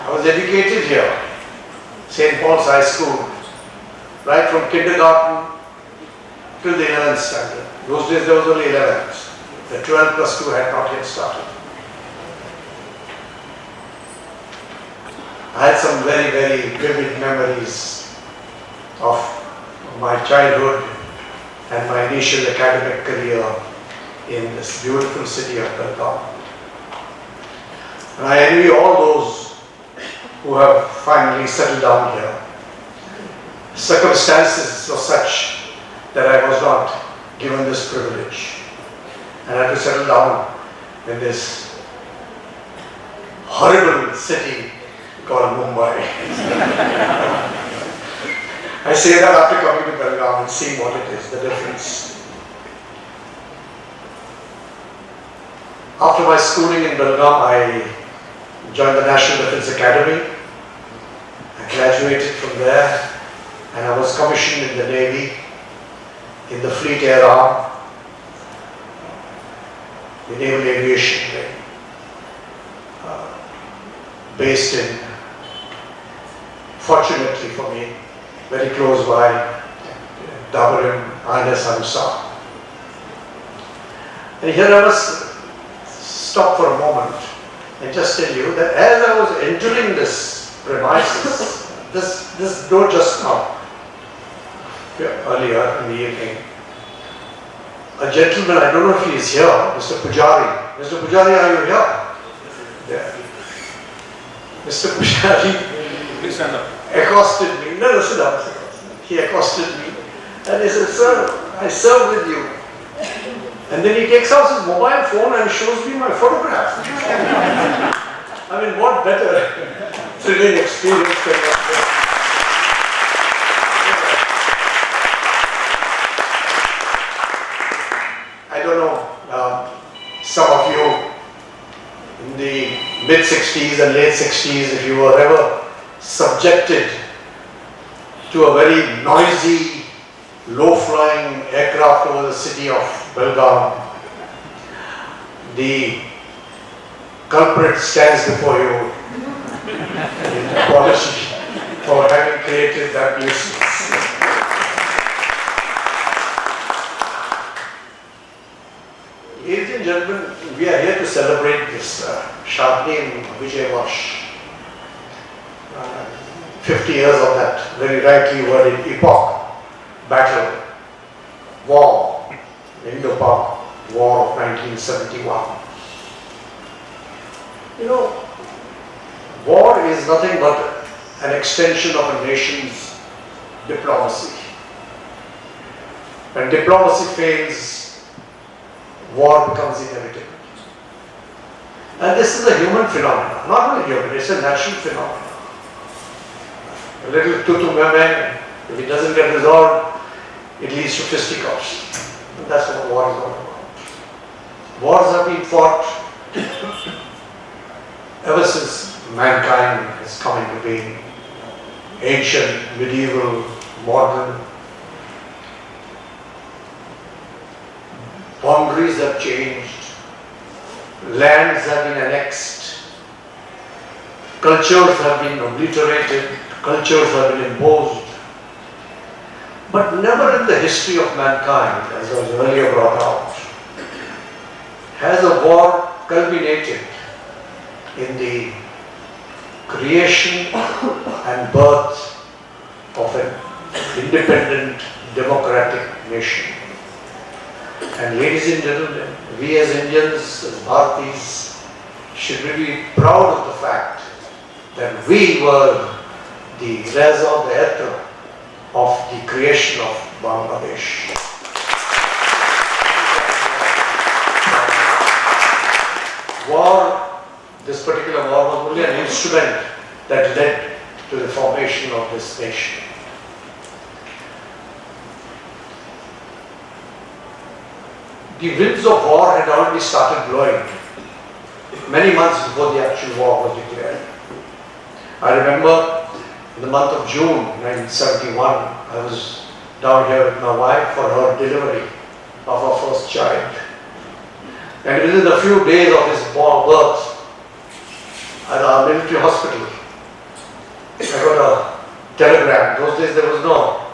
I was educated here, St. Paul's High School, right from kindergarten till the 11th standard. Those days there was only 11th. The 12 plus 2 had not yet started. I had some very, very vivid memories of my childhood and my initial academic career in this beautiful city of Belgaum. And I envy all those who have finally settled down here. Circumstances were such that I was not given this privilege. And I had to settle down in this horrible city called Mumbai. I say that after coming to Belgaum and seeing what it is, the difference. After my schooling in Belgaum, I joined the National Defence Academy. I graduated from there and I was commissioned in the Navy, in the Fleet Air Arm, the Naval Aviation Wing, based in, fortunately for me, very close by, Dabarim, INS Hanusa. And here I must stop for a moment and just tell you that as I was entering this premises, this door just now, earlier in the evening, a gentleman, I don't know if he is here, Mr. Pujari. Mr. Pujari, are you here? There. Mr. Pujari accosted me. No, sit down. He accosted me and he said, "Sir, I serve with you." And then he takes out his mobile phone and shows me my photograph. I mean, what better thrilling experience can that I don't know, some of you in the mid-60s and late 60s, if you were ever subjected to a very noisy, low-flying aircraft over the city of Belgaum, the culprit stands before you in apology for having created that nuisance. Ladies and gentlemen, we are here to celebrate this Shabnim Vijay Varsh. 50 years of that very rightly worded epoch, battle, war, Indo-Pak War of 1971. You know, war is nothing but an extension of a nation's diplomacy. When diplomacy fails, war becomes inevitable. And this is a human phenomenon, not only human, it's a natural phenomenon. A little tutu meme, if it doesn't get resolved, it leads to fisticuffs. And that's what war is all about. Wars have been fought ever since mankind has come into being. Ancient, medieval, modern. Boundaries have changed. Lands have been annexed. Cultures have been obliterated. Cultures have been imposed. But never in the history of mankind, as was earlier brought out, has a war culminated in the creation and birth of an independent democratic nation. And ladies and gentlemen, we as Indians, as Bharatis, should really be proud of the fact that we were the raison d'etre of the creation of Bangladesh. War, this particular war was only an instrument that led to the formation of this nation. The winds of war had already started blowing many months before the actual war was declared. I remember in the month of June 1971, I was down here with my wife for her delivery of our first child. And within a few days of his birth, at our military hospital, I got a telegram. Those days there was no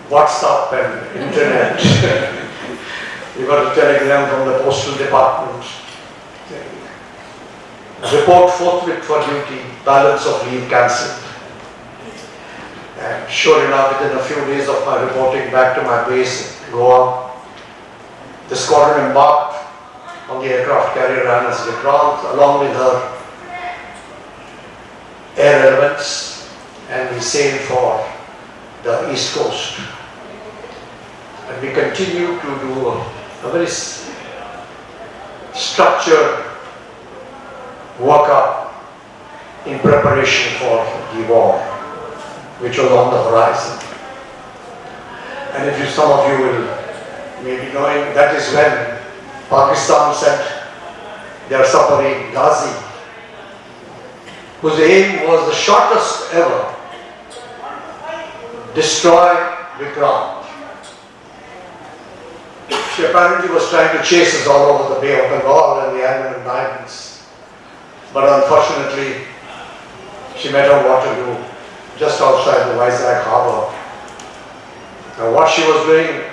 WhatsApp and internet. We got a telegram from the postal department. Report forthwith for duty, balance of leave cancelled. And sure enough, within a few days of my reporting back to my base in Goa, the squadron embarked on the aircraft carrier INS Vikrant along with her air elements, and we sailed for the east coast. And we continue to do a very structured workup in preparation for the war, which was on the horizon. And if some of you will maybe knowing, that is when Pakistan sent their submarine Ghazi, whose aim was the shortest ever, destroy Vikrant. She apparently was trying to chase us all over the Bay of Bengal and the Andaman Islands, but unfortunately she met her Waterloo just outside the Vizag harbour. Now what she was doing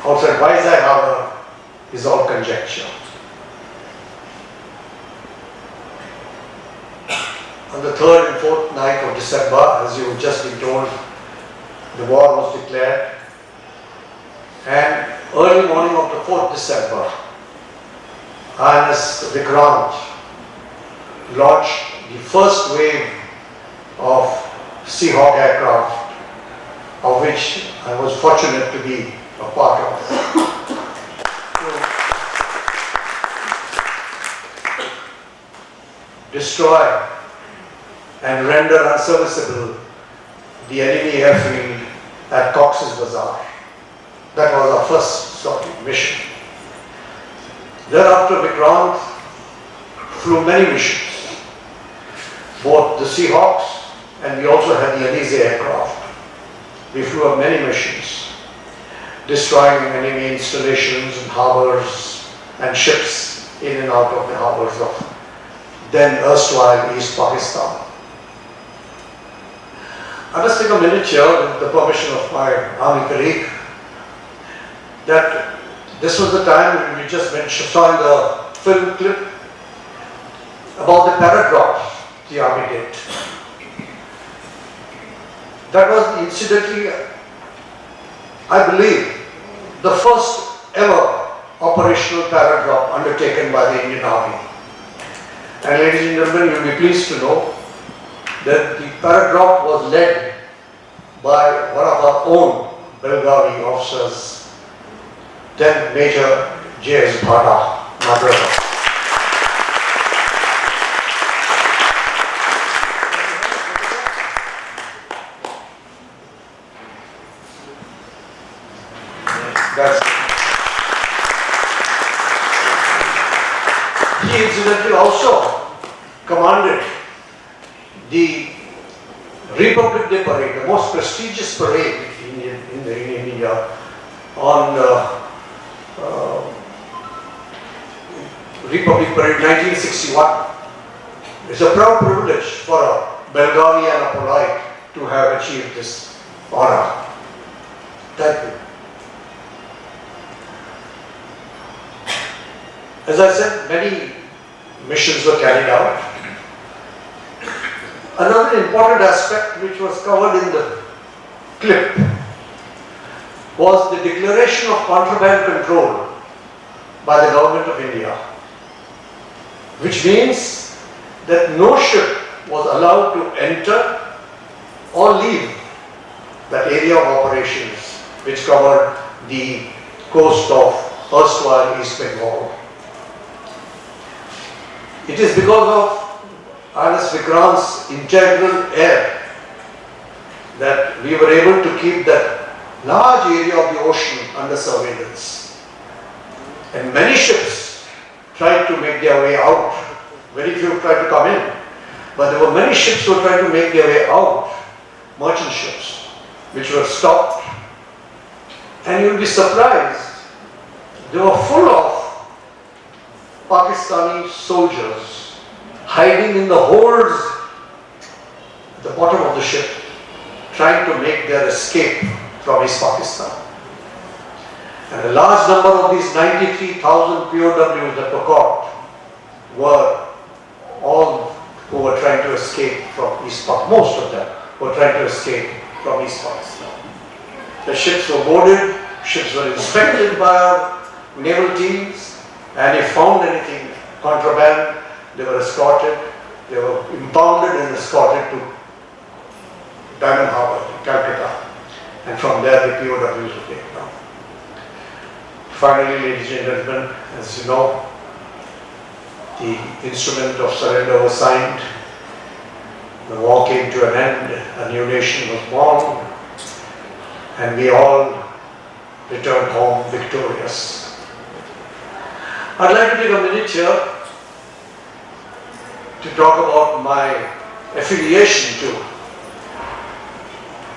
outside Vizag harbour is all conjecture. On the 3rd and 4th night of December, as you have just been told, the war was declared, and early morning of the 4th December, INS Vikrant launched the first wave of Seahawk aircraft, of which I was fortunate to be a part of. To destroy and render unserviceable the enemy airfield at Cox's Bazar. That was our first sort of mission. Thereafter, Vikrant flew many missions, both the Seahawks and we also had the Alizé aircraft. We flew on many missions, destroying enemy installations and harbors and ships in and out of the harbors of then erstwhile East Pakistan. I must take a minute here, with the permission of my army colleague, that this was the time when we just saw in the film clip about the paradrops the army did. That was incidentally, I believe, the first ever operational paradrop undertaken by the Indian Army. And ladies and gentlemen, you will be pleased to know that the paradrop was led by one of our own Belgavi officers, then Major J.S. Bhada, my brother. He incidentally also commanded the Republic Day parade, the most prestigious parade in India, on Republic Parade 1961. It's a proud privilege for a Belgavi and a Polite to have achieved this honor. Thank you. As I said, many missions were carried out. Another important aspect which was covered in the clip was the declaration of contraband control by the government of India, which means that no ship was allowed to enter or leave that area of operations which covered the coast of erstwhile East Bengal. It is because of INS Vikrant's integral air that we were able to keep that large area of the ocean under surveillance. And many ships tried to make their way out. Very few tried to come in. But there were many ships who tried to make their way out, merchant ships, which were stopped. And you'll be surprised, they were full of Pakistani soldiers hiding in the holds at the bottom of the ship, trying to make their escape from East Pakistan. And a large number of these 93,000 POWs that were caught were all who were trying to escape from East Pakistan. Most of them were trying to escape from East Pakistan. The ships were boarded, ships were inspected by our naval teams, and if found anything contraband, they were escorted, they were impounded and escorted to Diamond Harbour, Calcutta, and from there the POWs were taken down. Finally, ladies and gentlemen, as you know, the instrument of surrender was signed, the war came to an end, a new nation was born, and we all returned home victorious. I'd like to take a minute here to talk about my affiliation to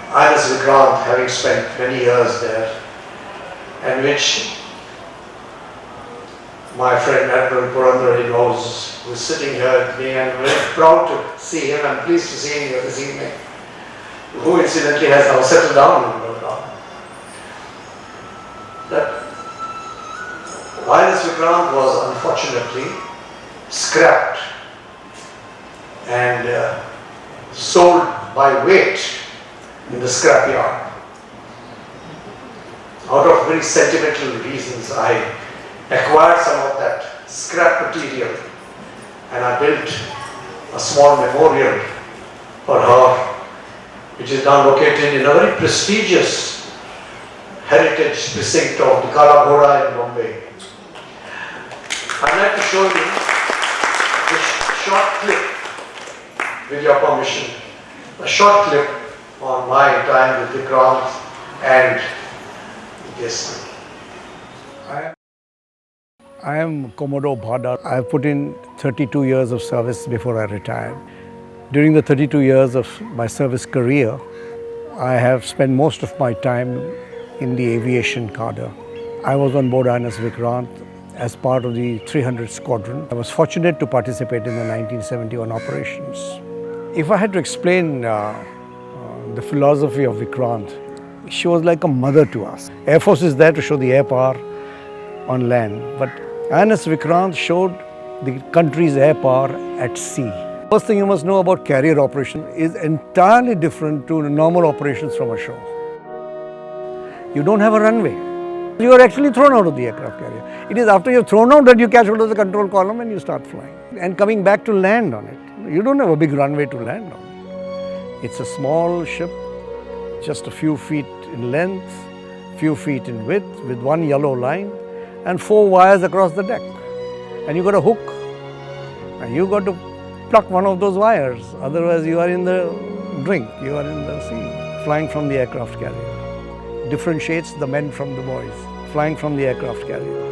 INS Vikrant, having spent many years there, and which my friend Admiral Purandare knows, who is sitting here with me, and I'm very proud to see him. I'm pleased to see him here this evening, who incidentally has now settled down in Gurgaon. That INS Vikrant was unfortunately scrapped and sold by weight in the scrapyard. Out of very sentimental reasons, I acquired some of that scrap material and I built a small memorial for her, which is now located in a very prestigious heritage precinct of the Kala Ghoda in Bombay. I'd like to show you this short clip, with your permission, a short clip on my time with Vikrant and this. I am Commodore Bhada. I have put in 32 years of service before I retired. During the 32 years of my service career, I have spent most of my time in the aviation cadre. I was on board INS Vikrant as part of the 300 Squadron. I was fortunate to participate in the 1971 operations. If I had to explain the philosophy of Vikrant, she was like a mother to us. Air Force is there to show the air power on land, but INS Vikrant showed the country's air power at sea. First thing you must know about carrier operation is entirely different to normal operations from a shore. You don't have a runway. You are actually thrown out of the aircraft carrier. It is after you're thrown out that you catch hold of the control column and you start flying. And coming back to land on it. You don't have a big runway to land on. It's a small ship, just a few feet in length, few feet in width, with one yellow line and 4 wires across the deck. And you got a hook. And you got to pluck one of those wires. Otherwise you are in the drink, you are in the sea. Flying from the aircraft carrier. Differentiates the men from the boys. Flying from the aircraft carrier.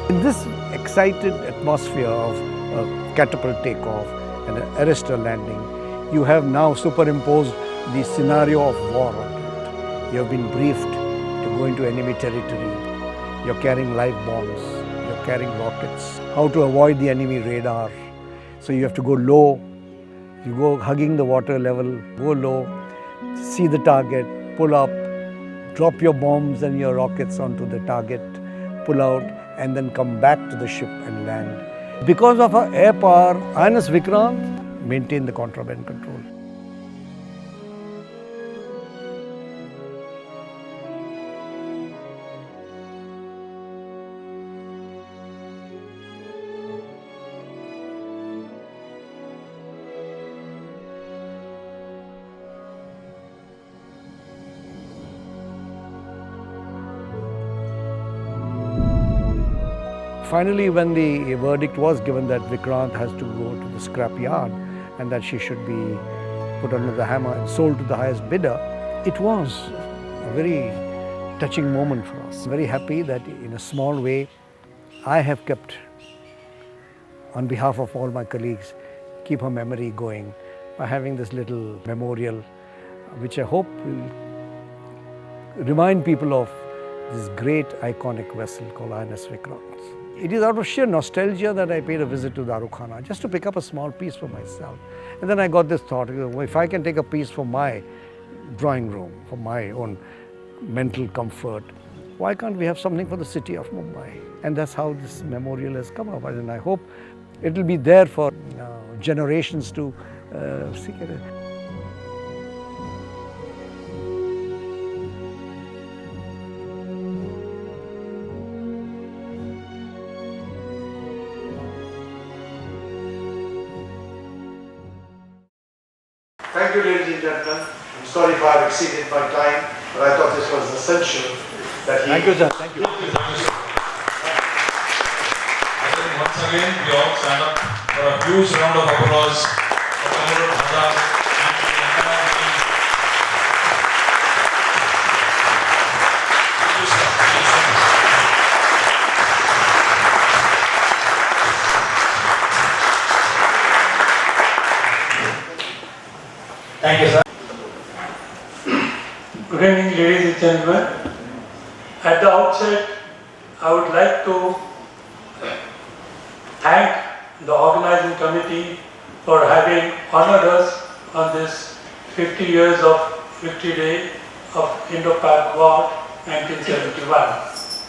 In this excited atmosphere of a catapult takeoff and an arrestor landing, you have now superimposed the scenario of war on it. You have been briefed to go into enemy territory. You're carrying live bombs. You're carrying rockets. How to avoid the enemy radar. So you have to go low. You go hugging the water level, go low, see the target, pull up, drop your bombs and your rockets onto the target, pull out, and then come back to the ship and land. Because of her air power, INS Vikrant maintained the contraband control. Finally, when the verdict was given that Vikrant has to go to the scrap yard and that she should be put under the hammer and sold to the highest bidder, it was a very touching moment for us. Very happy that in a small way, I have kept, on behalf of all my colleagues, keep her memory going by having this little memorial, which I hope will remind people of this great iconic vessel called INS Vikrant. It is out of sheer nostalgia that I paid a visit to Darukhana, just to pick up a small piece for myself. And then I got this thought, if I can take a piece for my drawing room, for my own mental comfort, why can't we have something for the city of Mumbai? And that's how this memorial has come up. And I hope it will be there for generations to see it. Thank you, ladies and gentlemen. I'm sorry if I have exceeded my time, but I thought this was essential that he... Thank you, sir. Thank you. I think once again, we all stand up for a huge round of applause for Commodore Bhada and the entire team. Good evening, ladies and gentlemen. At the outset, I would like to thank the organizing committee for having honored us on this 50 years of Victory Day of Indo-Pak War 1971.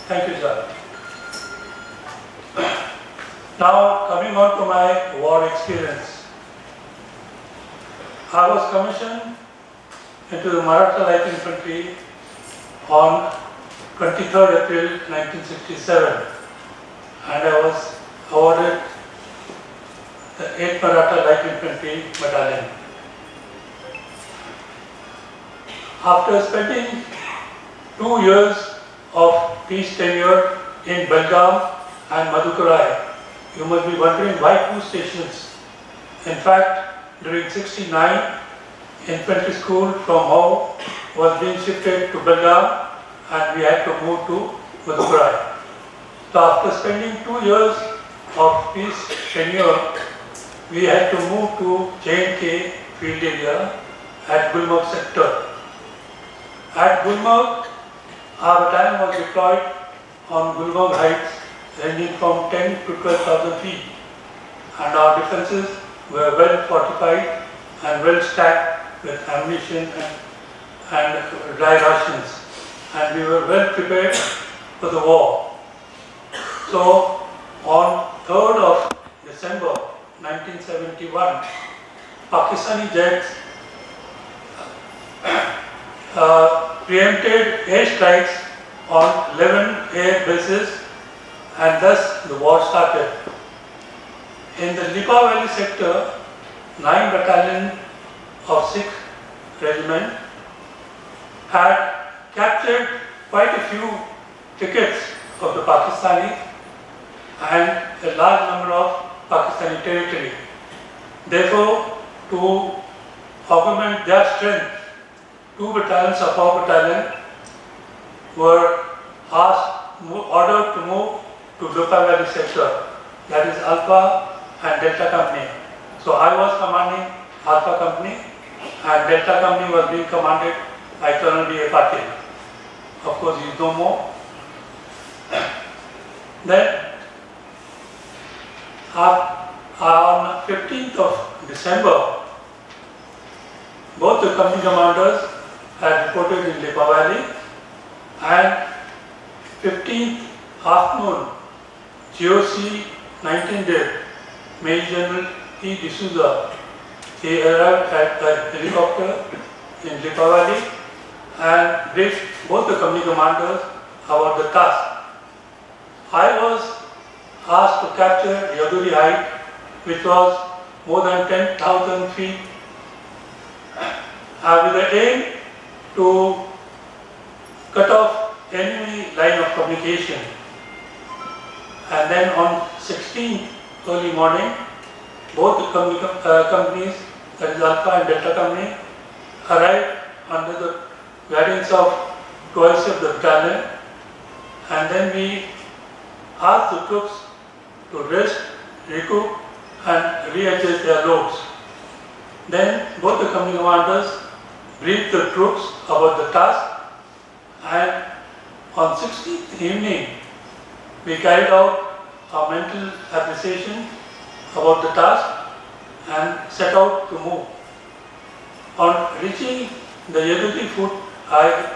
Thank you, sir. Now, coming on to my war experience. I was commissioned into the Maratha Light Infantry on 23rd April 1967, and I was awarded the 8th Maratha Light Infantry Battalion. After spending 2 years of peace tenure in Belgaum and Madukkarai, you must be wondering why 2 stations. In fact, during 69, infantry school from Ho was being shifted to Belgaum and we had to move to Madukkarai. So after spending 2 years of peace tenure, we had to move to J&K field area at Gulmarg sector. At Gulmarg, our battalion was deployed on Gulmarg heights ranging from 10 to 12,000 feet, and our defences were well fortified and well stacked with ammunition and dry rations, and we were well prepared for the war. So on 3rd of December 1971, Pakistani jets preempted airstrikes on 11 air bases, and thus the war started. In the Lipa Valley sector, 9 battalion of 6th regiment had captured quite a few tickets of the Pakistani and a large number of Pakistani territory. Therefore, to augment their strength, 2 battalions of our battalion were ordered to move to Lipa Valley sector, that is Alpha and Delta Company. So I was commanding Alpha Company and Delta Company was being commanded by Colonel B.A. Patil. Of course, he is no more. Then, on 15th of December, both the company commanders had reported in Lipa Valley, and 15th afternoon, GOC 19 Div, Major General E. D'Souza, he arrived at a helicopter in Lipa Valley and briefed both the company commanders about the task. I was asked to capture Yaduri height, which was more than 10,000 feet, with the aim to cut off enemy line of communication. And then on 16th early morning, both the companies, that is Alpha and Delta Company, arrived under the guidance of twice of the battalion, and then we asked the troops to rest, recoup and readjust their loads. Then both the company commanders briefed the troops about the task, and on 16th evening we carried out our mental appreciation about the task and set out to move. On reaching the Yaduri Foot High,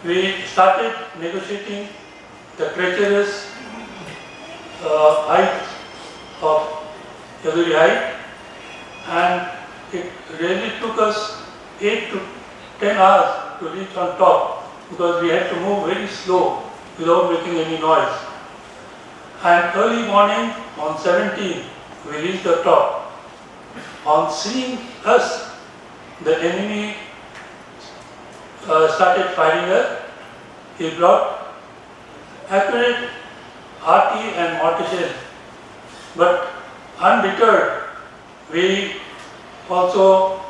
we started negotiating the treacherous height of Yaduri height, and it really took us 8 to 10 hours to reach on top because we had to move very slow without making any noise. And early morning on 17th, we reached the top. On seeing us, the enemy started firing us. He brought accurate RT and mortar shell. But undeterred, we also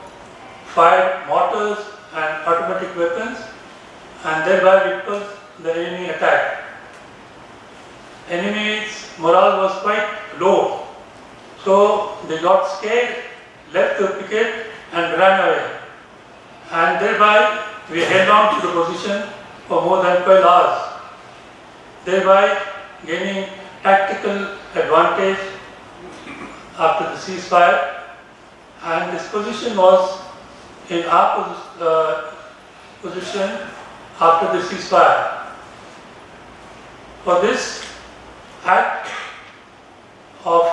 fired mortars and automatic weapons and thereby repulsed the enemy attack. Enemy's morale was quite low, so they got scared, left the picket and ran away, and thereby we held on to the position for more than 12 hours, thereby gaining tactical advantage after the ceasefire, and this position was in our position after the ceasefire. For this act of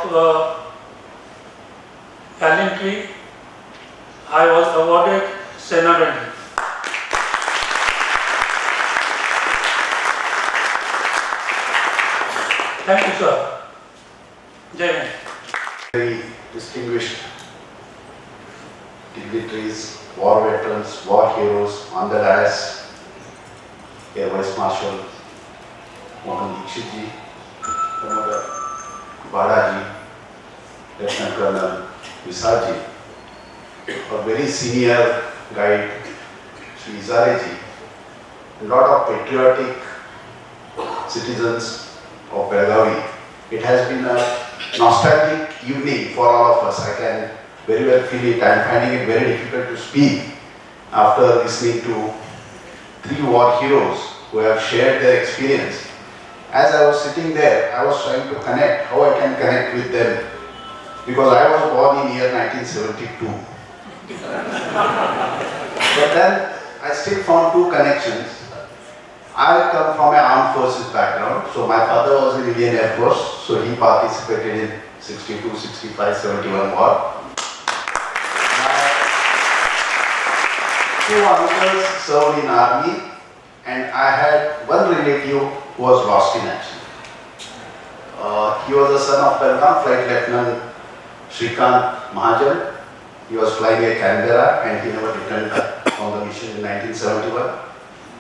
gallantry, I was awarded Sena Medal. Thank you, sir. Jai Hind. Very distinguished dignitaries, war veterans, war heroes on the dais, Air Vice Marshal Mohan Dikshit ji, Commodore Bada ji, Lieutenant Colonel Visar ji, our very senior guide Shri Izare ji, a lot of patriotic citizens of Belgavi. It has been a nostalgic evening for all of us. I can very well feel it. I am finding it very difficult to speak after listening to 3 war heroes who have shared their experience. As I was sitting there, I was trying to connect, how I can connect with them, because I was born in year 1972. But then I still found 2 connections. I come from an armed forces background, so my father was in Indian Air Force, so he participated in 62, 65, 71 war. My 2 uncles served in army, and I had one relative who was lost in action. He was the son of Belgaum Flight Lieutenant Shrikant Mahajan. He was flying a Canberra and he never returned from the mission in 1971.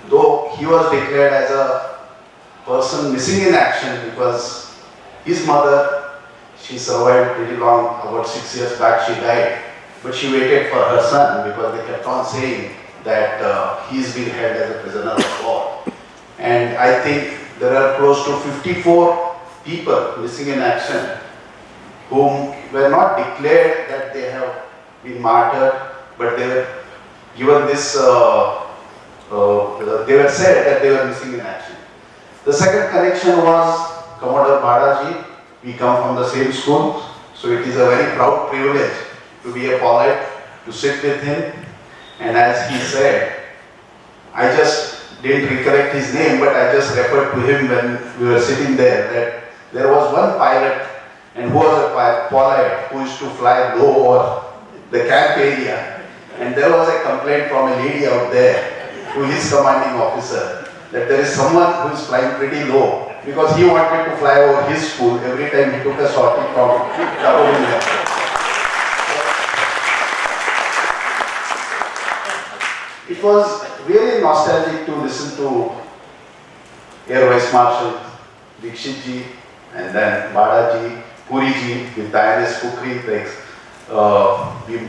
Though he was declared as a person missing in action because his mother, she survived pretty long, about 6 years back she died, but she waited for her son because they kept on saying that he's been held as a prisoner of war. And I think there are close to 54 people missing in action whom were not declared that they have been martyred, but they were given this they were said that they were missing in action. The second connection was Commodore Badaji. We come from the same school, so it is a very proud privilege to be a Paulite, to sit with him. And as he said, I just didn't recollect his name, but I just referred to him when we were sitting there, that there was one pilot and who was a Paulite who used to fly low over the camp area. And there was a complaint from a lady out there to his commanding officer that there is someone who is flying pretty low because he wanted to fly over his school every time he took a sortie from Cabo Verde. It was really nostalgic to listen to Air Vice Marshal Dikshit ji and then Bada ji, Puri ji with INS Kukri.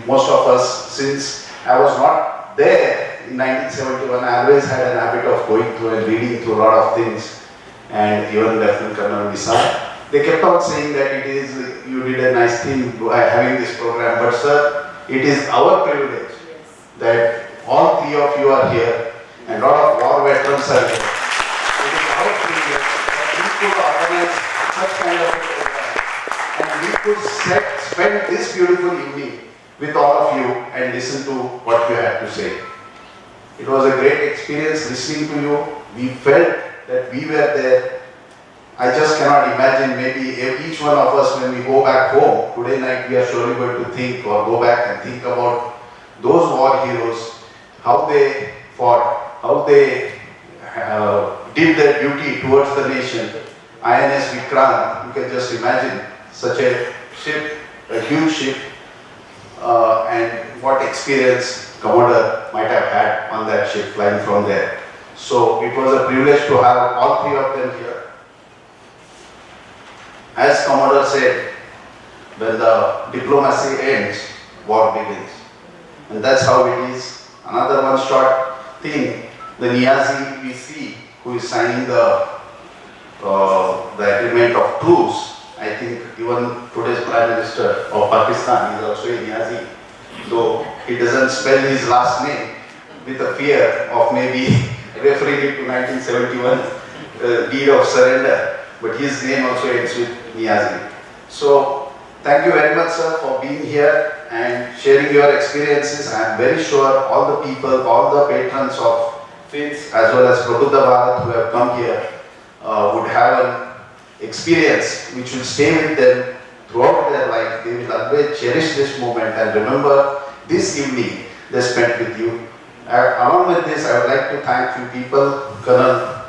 Most of us, since I was not there in 1971, I always had an habit of going through and reading through a lot of things, and even Lieutenant Colonel Visar, they kept on saying that it is, you did a nice thing by having this program, but sir, it is our privilege that all 3 of you are here and a lot of war veterans are here. It is our privilege that we could organize such kind of a program and we could spend this beautiful evening with all of you and listen to what you had to say. It was a great experience listening to you. We felt that we were there. I just cannot imagine, maybe each one of us when we go back home, today night we are surely going to think or go back and think about those war heroes, how they fought, how they did their duty towards the nation. INS Vikrant, you can just imagine such a ship, a huge ship, and what experience Commodore might have had on that ship flying from there. So it was a privilege to have all 3 of them here. As Commodore said, when the diplomacy ends, war begins. And that's how it is. Another one short thing, the Niazi we see, who is signing the agreement of truce. I think even today's Prime Minister of Pakistan is also a Niazi, though he doesn't spell his last name with a fear of maybe referring it to 1971 deed of surrender, but his name also ends with Niazi. So thank you very much, sir, for being here and sharing your experiences. I am very sure all the people, all the patrons of FINS as well as Prabuddha Bharat who have come here would have an experience which will stay with them throughout their life. They will always cherish this moment and remember this evening they spent with you. Along with this, I would like to thank few people. Colonel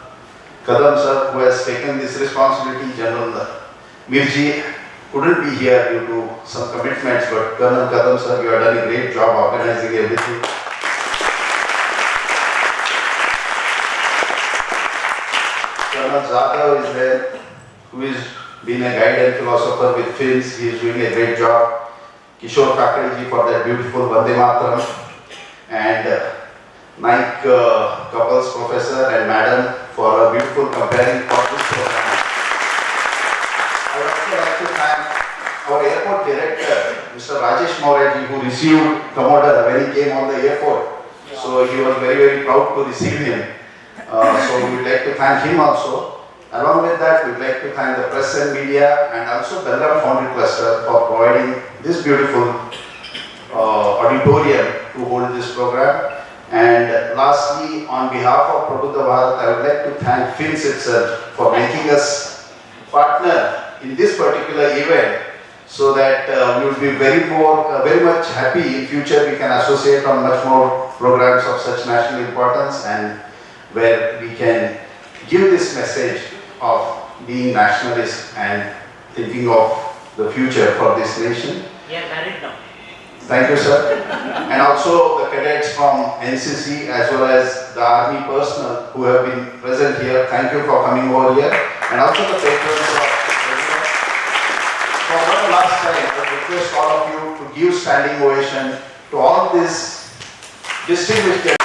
Kadam sir, who has taken this responsibility. General Mirji couldn't be here due to some commitments, but Colonel Kadam sir, you have done a great job organizing everything. Colonel Zadav is there, who is been a guide and philosopher with FINS. He is doing a great job. Kishore Kakadji for that beautiful Vande Mataram, and Naik couples professor and madam for a beautiful comparing for this program. I would also like to thank our airport director, Mr. Rajesh Mauryaji, who received Commodore when he came on the airport. So he was very, very proud to receive him. So we would like to thank him also. Along with that, we would like to thank the press and media and also Belgaum Foundry Cluster for providing this beautiful auditorium to hold this program. And lastly, on behalf of Prabuddha Bharat, I would like to thank FINS itself for making us partner in this particular event, so that we will be very much happy in future we can associate on much more programs of such national importance, and where we can give this message of being nationalist and thinking of the future for this nation. We are married now. Thank you, sir. And also the cadets from NCC as well as the army personnel who have been present here. Thank you for coming over here. And also the patrons of for one last time, I request all of you to give standing ovation to all these distinguished